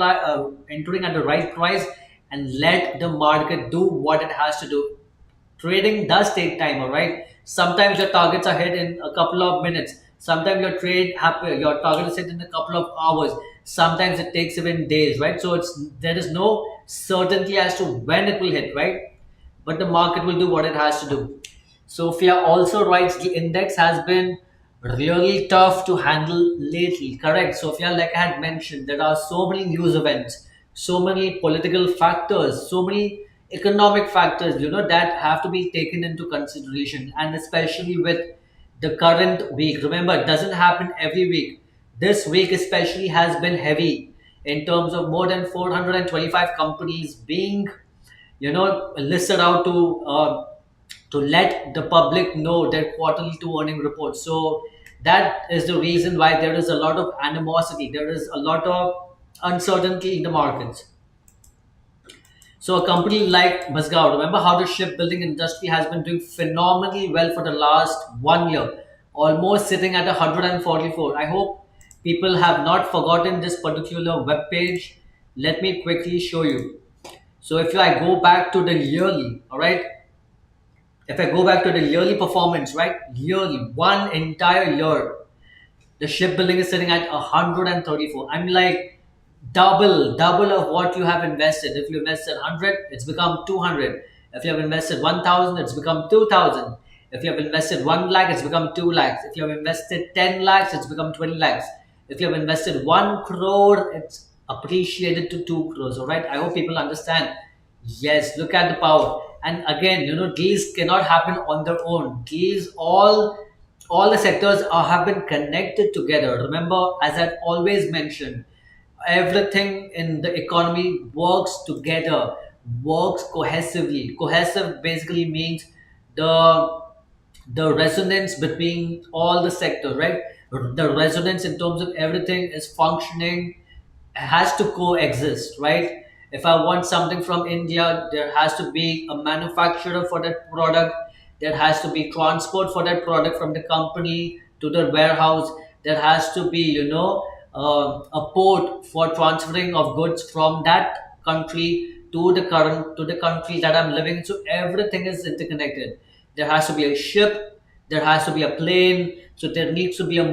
price, and let the market do what it has to do. Trading does take time, all right? Sometimes your targets are hit in a couple of minutes. Sometimes your target is hit in a couple of hours. Sometimes it takes even days, right? So there is no certainty as to when it will hit, right? But the market will do what it has to do. Sophia also writes the index has been really tough to handle lately. Correct, Sophia. Like I had mentioned, there are so many news events, so many political factors, so many economic factors, that have to be taken into consideration, and especially with the current week. Remember, it doesn't happen every week. This week, especially, has been heavy in terms of more than 425 companies being listed out to let the public know their quarterly two earning reports. So that is the reason why there is a lot of animosity. There is a lot of uncertainty in the markets. So a company like Mazgao, remember how the shipbuilding industry has been doing phenomenally well for the last 1 year, almost sitting at 144. I hope people have not forgotten this particular web page. Let me quickly show you. So if I go back to the yearly, all right, if I go back to the yearly performance, right, yearly, one entire year, the shipbuilding is sitting at 134. I'm like double of what you have invested. If you invested 100, it's become 200. If you have invested 1,000, it's become 2,000. If you have invested 1 lakh, it's become 2 lakhs. If you have invested 10 lakhs, it's become 20 lakhs. If you have invested 1 crore, it's appreciated to 2 crores. All right. I hope people understand. Yes, look at the power. And again, these cannot happen on their own. These all the sectors have been connected together. Remember, as I always mentioned, everything in the economy works together, works cohesively. Cohesive basically means the the resonance between all the sectors, right? The resonance in terms of everything is functioning, has to coexist, right? If I want something from India, there has to be a manufacturer for that product. There has to be transport for that product from the company to the warehouse. There has to be, a port for transferring of goods from that country to the country that I'm living in. So everything is interconnected. There has to be a ship, there has to be a plane, so there needs to be a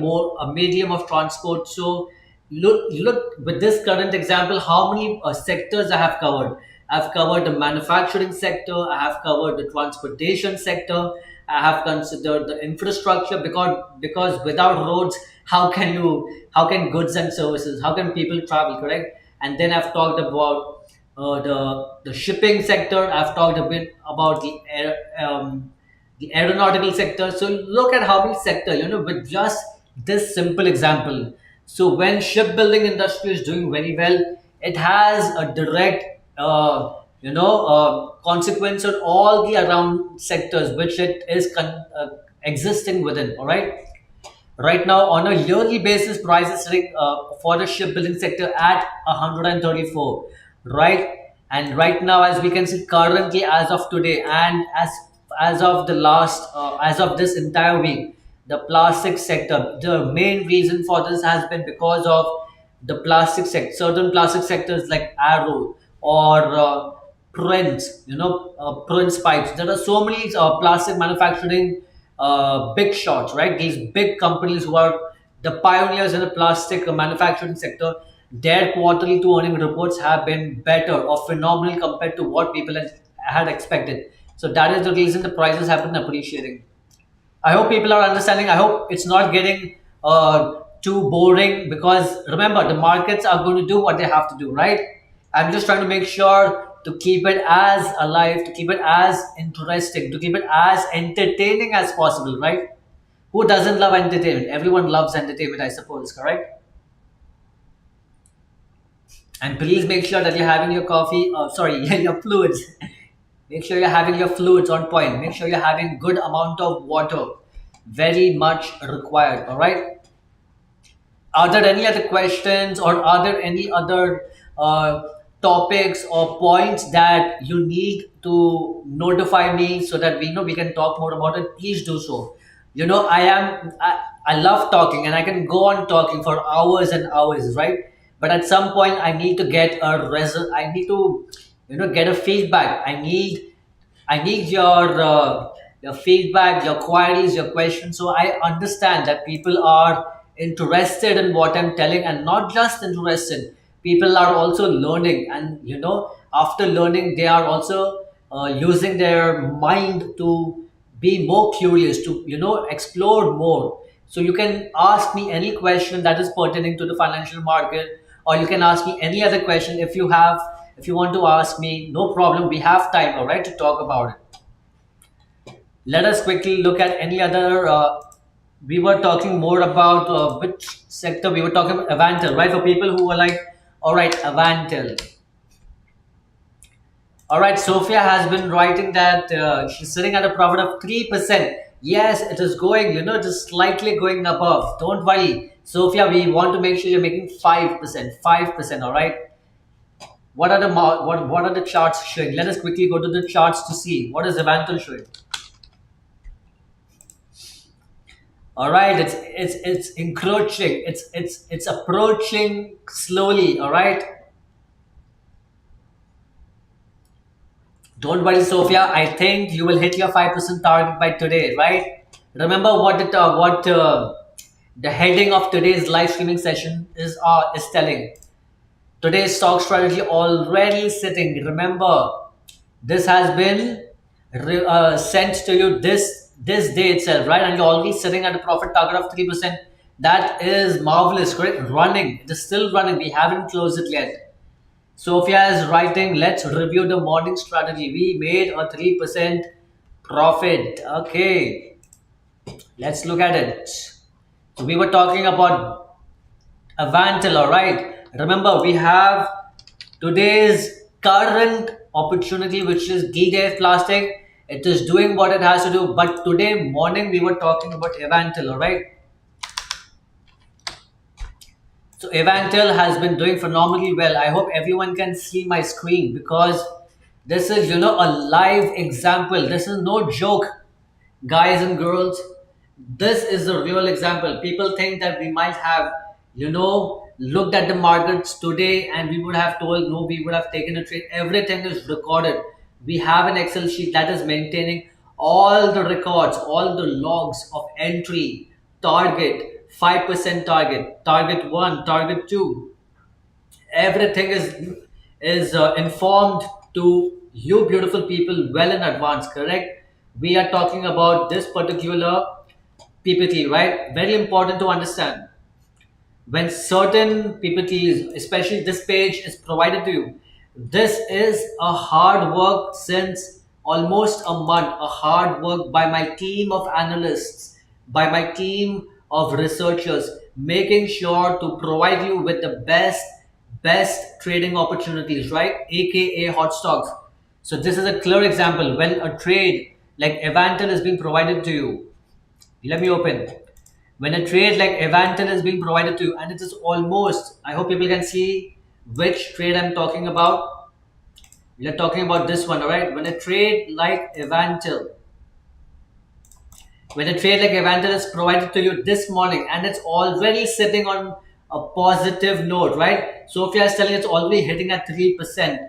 medium of transport. So look with this current example, how many sectors I have covered. I've covered the manufacturing sector, I have covered the transportation sector, I have considered the infrastructure, because without roads, how can goods and services, how can people travel, correct? And then I've talked about the shipping sector. I've talked a bit about the aeronautical sector. So look at how many sector, with just this simple example. So when shipbuilding industry is doing very well, it has a direct, consequence on all the around sectors which it is existing within. All right. Right now, on a yearly basis, prices sitting for the shipbuilding sector at 134, right? And right now, as we can see, currently as of today, and as of as of this entire week, the plastic sector. The main reason for this has been because of the plastic sector. Certain plastic sectors like Arrow or Prince, Prince pipes. There are so many plastic manufacturing big shots, right? These big companies who are the pioneers in the plastic manufacturing sector. Their quarterly two earning reports have been better or phenomenal compared to what people had expected. So that is the reason the prices have been appreciating. I hope people are understanding. I hope it's not getting too boring, because remember, the markets are going to do what they have to do, right? I'm just trying to make sure to keep it as alive, to keep it as interesting, to keep it as entertaining as possible, right? Who doesn't love entertainment? Everyone loves entertainment, I suppose, correct? And please make sure that you're having your coffee, sorry, your fluids. Make sure you're having your fluids on point. Make sure you're having good amount of water. Very much required, all right? Are there any other questions, or are there any other uh, topics or points that you need to notify me so that we know we can talk more about it? Please do so. I love talking, and I can go on talking for hours and hours, right? But at some point I need to get a result. I need to, get a feedback. I need your feedback, your queries, your questions. So I understand that people are interested in what I'm telling, and not just interested. People are also learning, and after learning, they are also using their mind to be more curious, to explore more. So you can ask me any question that is pertaining to the financial market, or you can ask me any other question if you want to ask me. No problem. We have time, all right, to talk about it. Let us quickly look at any other. We were talking more about which sector we were talking about. Avantel, right? For people who were like, all right, Avantel. All right, Sophia has been writing that she's sitting at a profit of 3%. Yes, it is going, it is slightly going above. Don't worry. Sophia, we want to make sure you're making 5%. 5%, all right? What are the charts showing? Let us quickly go to the charts to see what is Avantel showing. All right, it's encroaching. It's approaching slowly. All right. Don't worry, Sophia. I think you will hit your 5% target by today, right? Remember what the heading of today's live streaming session is telling. Today's stock strategy already sitting. Remember, this has been sent to you this day itself, right? And you're already sitting at a profit target of 3%. That is marvelous, correct? Running. It is still running. We haven't closed it yet. Sophia is writing, let's review the morning strategy. We made a 3% profit. Okay, let's look at it. So we were talking about Avantel, all right? Remember, we have today's current opportunity, which is DDF Plastic. It is doing what it has to do. But today morning, we were talking about Avantel, all right? So Avantel has been doing phenomenally well. I hope everyone can see my screen, because this is, a live example. This is no joke, guys and girls. This is a real example. People think that we might have, looked at the markets today and we would have told, no, we would have taken a trade. Everything is recorded. We have an Excel sheet that is maintaining all the records, all the logs of entry, target, 5% target, target 1, target 2. Everything is informed to you beautiful people well in advance, correct? We are talking about this particular PPT, right? Very important to understand. When certain PPTs, especially this page, is provided to you, this is a hard work since almost a month, a hard work by my team of analysts, by my team of researchers, making sure to provide you with the best trading opportunities, right? AKA hot stocks. So this is a clear example. When a trade like Avantel is being provided to you, let me open. When a trade like Avantel is being provided to you, and it is almost, I hope people can see which trade I'm talking about. We're talking about this one, all right? When a trade like Avantel is provided to you this morning, and it's already sitting on a positive note, right? Sophia is telling it's already hitting at 3%.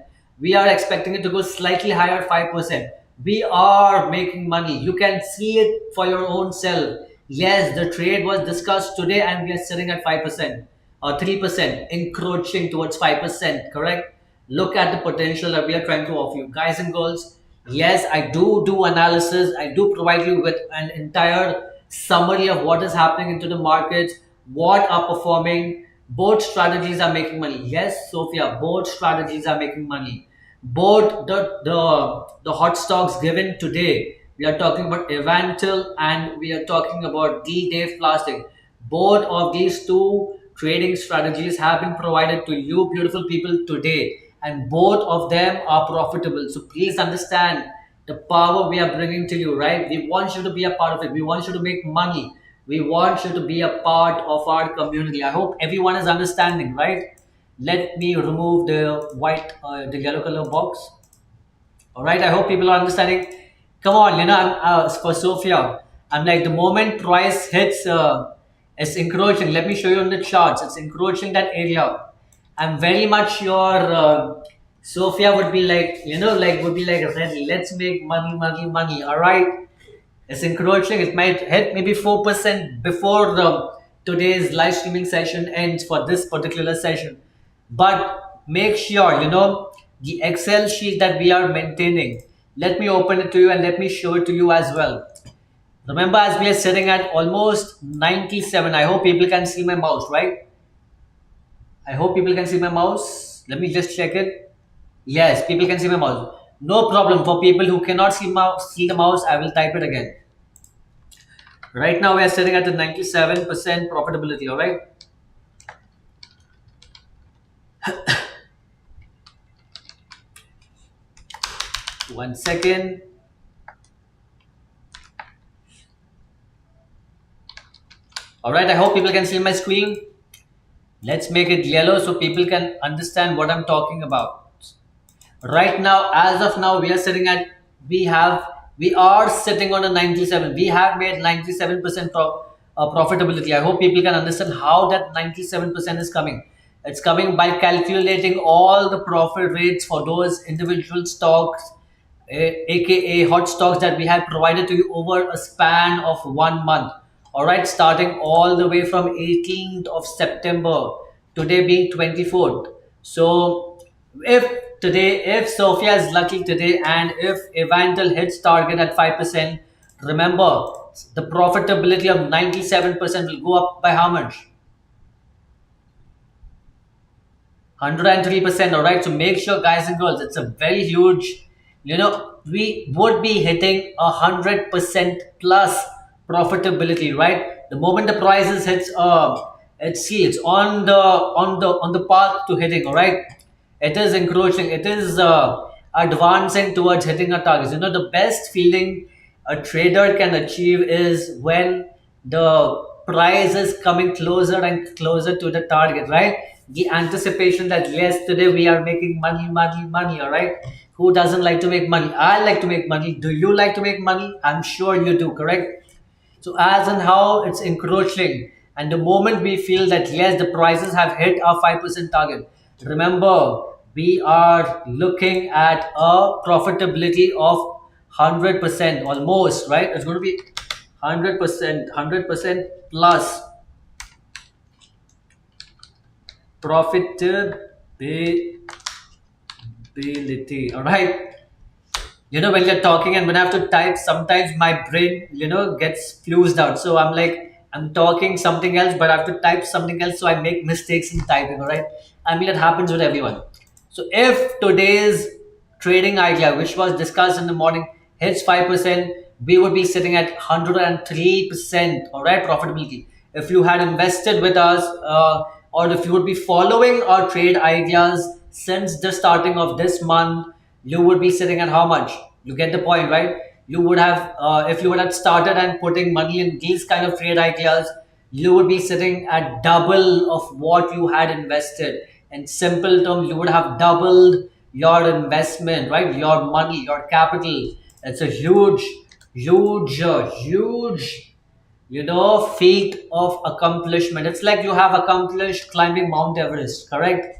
We are expecting it to go slightly higher, 5%. We are making money. You can see it for your own self. Yes, the trade was discussed today and we are sitting at 5% or 3%, encroaching towards 5%, correct? Look at the potential that we are trying to offer you. Guys and girls, yes, I do analysis. I do provide you with an entire summary of what is happening into the markets, what are performing. Both strategies are making money. Yes, Sophia, both strategies are making money. Both the hot stocks given today, we are talking about Evantil and we are talking about D-Dave Plastic. Both of these two trading strategies have been provided to you beautiful people today, and both of them are profitable. So please understand the power we are bringing to you, right? We want you to be a part of it. We want you to make money. We want you to be a part of our community. I hope everyone is understanding, right? Let me remove the yellow color box. All right, I hope people are understanding. Come on, for Sophia, I'm like the moment price hits, it's encroaching. Let me show you on the charts. It's encroaching that area. I'm very much sure Sophia would be like, would be like, ready. Let's make money, money, money. All right, it's encroaching. It might hit maybe 4% before today's live streaming session ends for this particular session. But make sure, the Excel sheet that we are maintaining. Let me open it to you and let me show it to you as well. Remember, as we are sitting at almost 97, I hope people can see my mouse, right? I hope people can see my mouse. Let me just check it. Yes, people can see my mouse. No problem. For people who cannot see the mouse, I will type it again. Right now, we are sitting at the 97% profitability. All right. One second. All right. I hope people can see my screen. Let's make it yellow so people can understand what I'm talking about. Right now, as of now, we are sitting on a 97. We have made 97% profitability. I hope people can understand how that 97% is coming. It's coming by calculating all the profit rates for those individual stocks, aka hot stocks that we have provided to you over a span of 1 month. All right, starting all the way from 18th of September, today being 24th. So if if Sophia is lucky today and if Evantel hits target at 5%, remember the profitability of 97% will go up by how much? 103%. All right, so make sure, guys and girls, it's a very huge, we would be hitting 100% plus profitability, right? The moment the prices hits it's on the path to hitting. All right, it is encroaching, it is advancing towards hitting a target. The best feeling a trader can achieve is when the price is coming closer and closer to the target, right? The anticipation that yes, today we are making money, money, money. All right, who doesn't like to make money? I like to make money. Do you like to make money? I'm sure you do, correct? So as and how it's encroaching, and the moment we feel that yes, the prices have hit our 5% target, remember we are looking at a profitability of 100% almost, right? It's going to be 100% plus profitability. All right. When you're talking and when I have to type, sometimes my brain, gets flused out. So I'm like, I'm talking something else, but I have to type something else. So I make mistakes in typing. All right. I mean, it happens with everyone. So if today's trading idea, which was discussed in the morning, hits 5%, we would be sitting at 103%. All right. Profitability. If you had invested with us, or if you would be following our trade ideas since the starting of this month, you would be sitting at how much? You get the point, right? You would have, if you would have started and putting money in these kind of trade ideas, you would be sitting at double of what you had invested. In simple terms, you would have doubled your investment, right? Your money, your capital. It's a huge, huge, feat of accomplishment. It's like you have accomplished climbing Mount Everest, correct?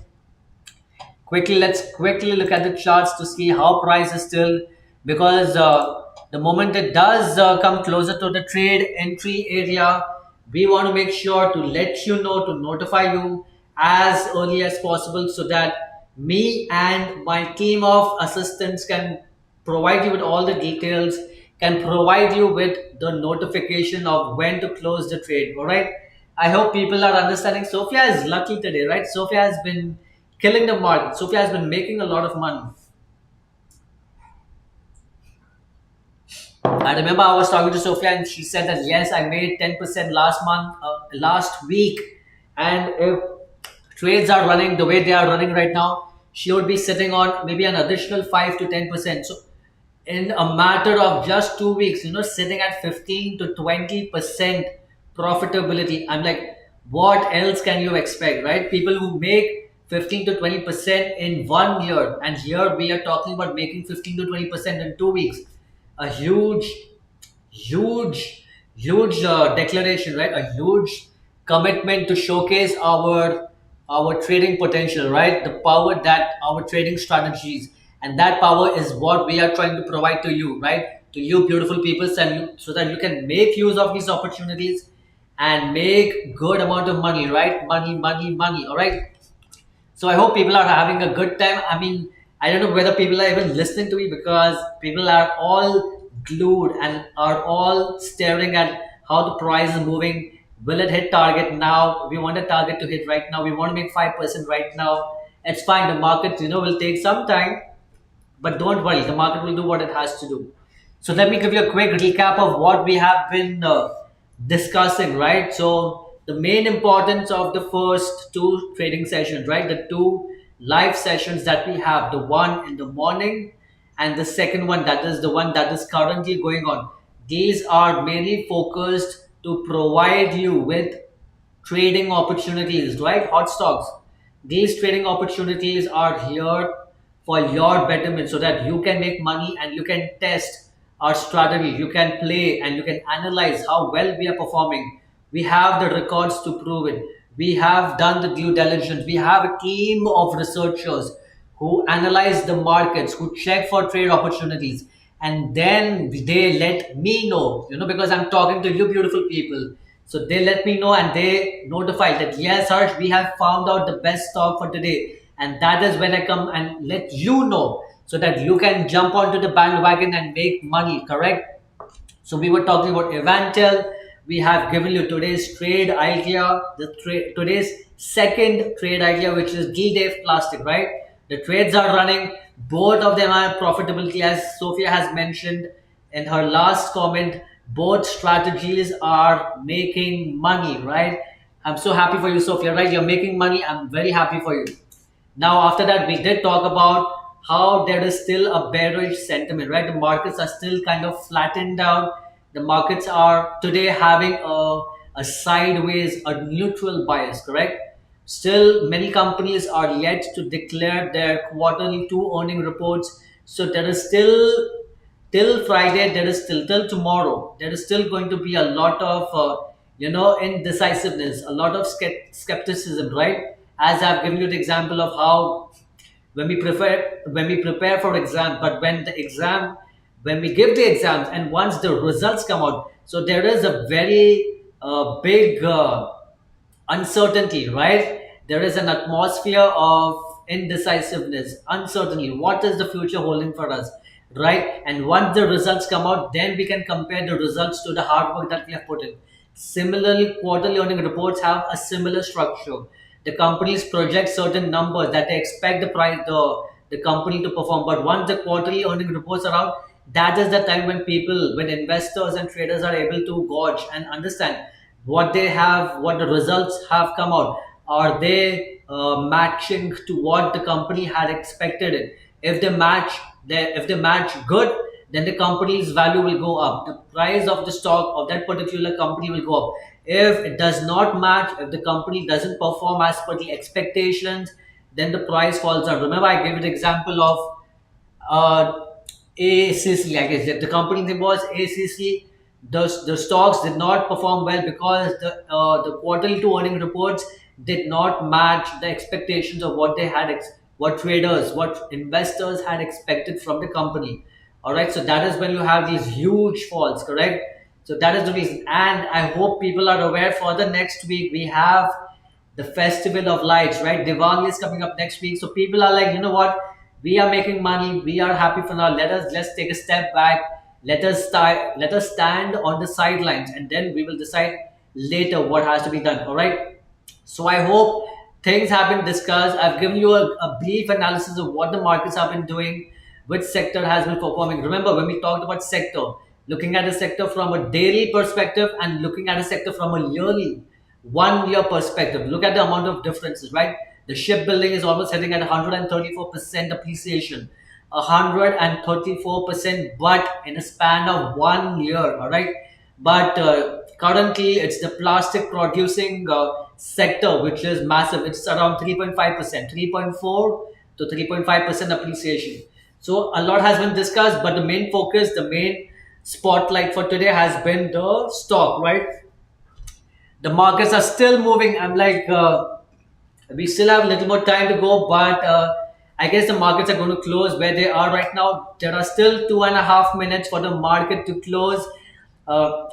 Let's quickly look at the charts to see how price is still, because the moment it does come closer to the trade entry area, we want to make sure to let you know, to notify you as early as possible, so that me and my team of assistants can provide you with all the details, can provide you with the notification of when to close the trade. All right, I hope people are understanding. Sophia is lucky today, right? Sophia has been killing the market. Sophia has been making a lot of money. I remember I was talking to Sophia and she said that yes, I made 10% last month, last week, and if trades are running the way they are running right now, she would be sitting on maybe an additional 5 to 10%. So in a matter of just 2 weeks, sitting at 15 to 20% profitability. I'm like, what else can you expect, right? People who make 15 to 20% in 1 year, and here we are talking about making 15 to 20% in 2 weeks. A huge, huge declaration, right? A huge commitment to showcase our trading potential, right? The power that our trading strategies, and that power is what we are trying to provide to you, right? To you, beautiful people, so that you can make use of these opportunities and make good amount of money, right? Money, money, money. All right. So I hope people are having a good time. I mean, I don't know whether people are even listening to me because people are all glued and are all staring at how the price is moving. Will it hit target now? We want a target to hit right now. We want to make 5% right now. It's fine. The market, will take some time, but don't worry, the market will do what it has to do. So let me give you a quick recap of what we have been discussing, right? So the main importance of the first two trading sessions, right? The two live sessions that we have, the one in the morning and the second one, that is the one that is currently going on. These are mainly focused to provide you with trading opportunities, right? Hot stocks. These trading opportunities are here for your betterment so that you can make money and you can test our strategy. You can play and you can analyze how well we are performing. We have the records to prove it. We have done the due diligence. We have a team of researchers who analyze the markets, who check for trade opportunities, and then they let me know, because I'm talking to you, beautiful people. So they let me know and they notify that yes, Harsh, we have found out the best stock for today. And that is when I come and let you know so that you can jump onto the bandwagon and make money, correct? So we were talking about Evantel. We have given you today's trade idea, today's second trade idea, which is D-Dave Plastic, right? The trades are running. Both of them are profitability, as Sophia has mentioned in her last comment. Both strategies are making money, right? I'm so happy for you, Sophia, right? You're making money. I'm very happy for you. Now, after that, we did talk about how there is still a bearish sentiment, right? The markets are still kind of flattened out. The markets are today having a sideways, a neutral bias, correct? Still, many companies are yet to declare their quarterly two earning reports. So there is still till Friday, there is still till tomorrow, there is still going to be a lot of indecisiveness, a lot of skepticism, right? As I've given you the example of how when we prepare for exam, but when we give the exams and once the results come out, so there is a very big uncertainty, right? There is an atmosphere of indecisiveness, uncertainty. What is the future holding for us, right? And once the results come out, then we can compare the results to the hard work that we have put in. Similarly, quarterly earning reports have a similar structure. The companies project certain numbers that they expect the company to perform. But once the quarterly earning reports are out, that is the time when investors and traders are able to gauge and understand what they have, what the results have come out. Are they matching to what the company had expected it? If they match good, then the company's value will go up. The price of the stock of that particular company will go up. If it does not match, if the company doesn't perform as per the expectations, then the price falls down. Remember, I gave you the example of uh, ACC, I guess the company name was ACC. The stocks did not perform well because the quarterly two earning reports did not match the expectations of what what traders, what investors had expected from the company. All right, so that is when you have these huge falls, correct? So that is the reason, and I hope people are aware. For the next week, we have the festival of lights, right? Diwali is coming up next week, so people are like, you know what, we are making money, we are happy for now, let's take a step back, let us stand on the sidelines, and then we will decide later what has to be done. All right. So I hope things have been discussed. I've given you a brief analysis of what the markets have been doing, which sector has been performing. Remember, when we talked about sector, looking at the sector from a daily perspective and looking at the sector from a yearly, 1 year perspective. Look at the amount of differences, right? The shipbuilding is almost hitting at 134% appreciation. 134%, but in a span of 1 year, all right? But currently, it's the plastic producing sector which is massive. It's around 3.5%, 3.4 to 3.5% appreciation. So a lot has been discussed, but the main focus, the main spotlight for today has been the stock, right? The markets are still moving. I'm like, we still have a little more time to go, but I guess the markets are going to close where they are right now. There are still 2.5 minutes for the market to close.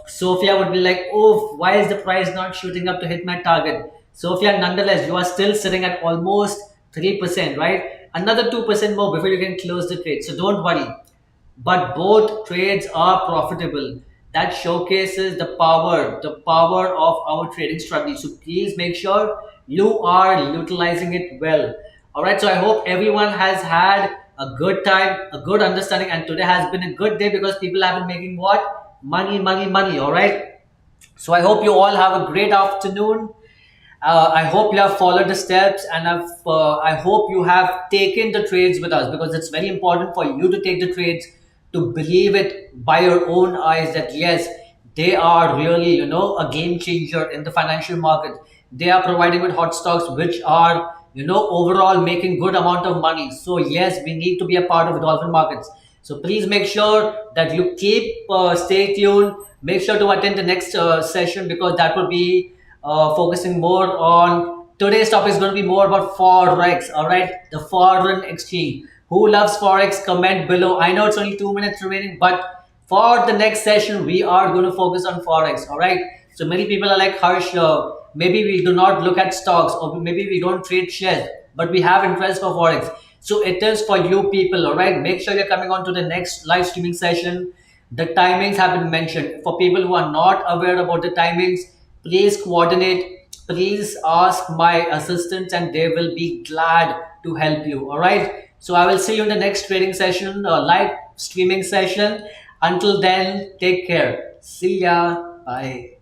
Sophia would be like, oh, why is the price not shooting up to hit my target? Sophia, nonetheless, you are still sitting at almost 3%, right? Another 2% more before you can close the trade. So don't worry, but both trades are profitable. That showcases the power of our trading strategy. So please make sure you are utilizing it well. All right. So I hope everyone has had a good time, a good understanding, and today has been a good day because people have been making what? Money, money, money. All right. So I hope you all have a great afternoon. I hope you have followed the steps, and I hope you have taken the trades with us because it's very important for you to take the trades to believe it by your own eyes that yes, they are really a game changer in the financial market. They are providing with hot stocks which are overall making good amount of money. So yes, we need to be a part of dolphin markets. So please make sure that you keep stay tuned. Make sure to attend the next session because that will be focusing more on today's topic is going to be more about forex. All right, the foreign exchange. Who loves forex? Comment below. I know it's only 2 minutes remaining, but for the next session we are going to focus on forex. All right. So many people are like, Harsh, maybe we do not look at stocks or maybe we don't trade shares, but we have interest for forex. So it is for you people. All right. Make sure you're coming on to the next live streaming session. The timings have been mentioned. For people who are not aware about the timings, please coordinate. Please ask my assistants and they will be glad to help you. All right. So I will see you in the next trading session, live streaming session. Until then, take care. See ya. Bye.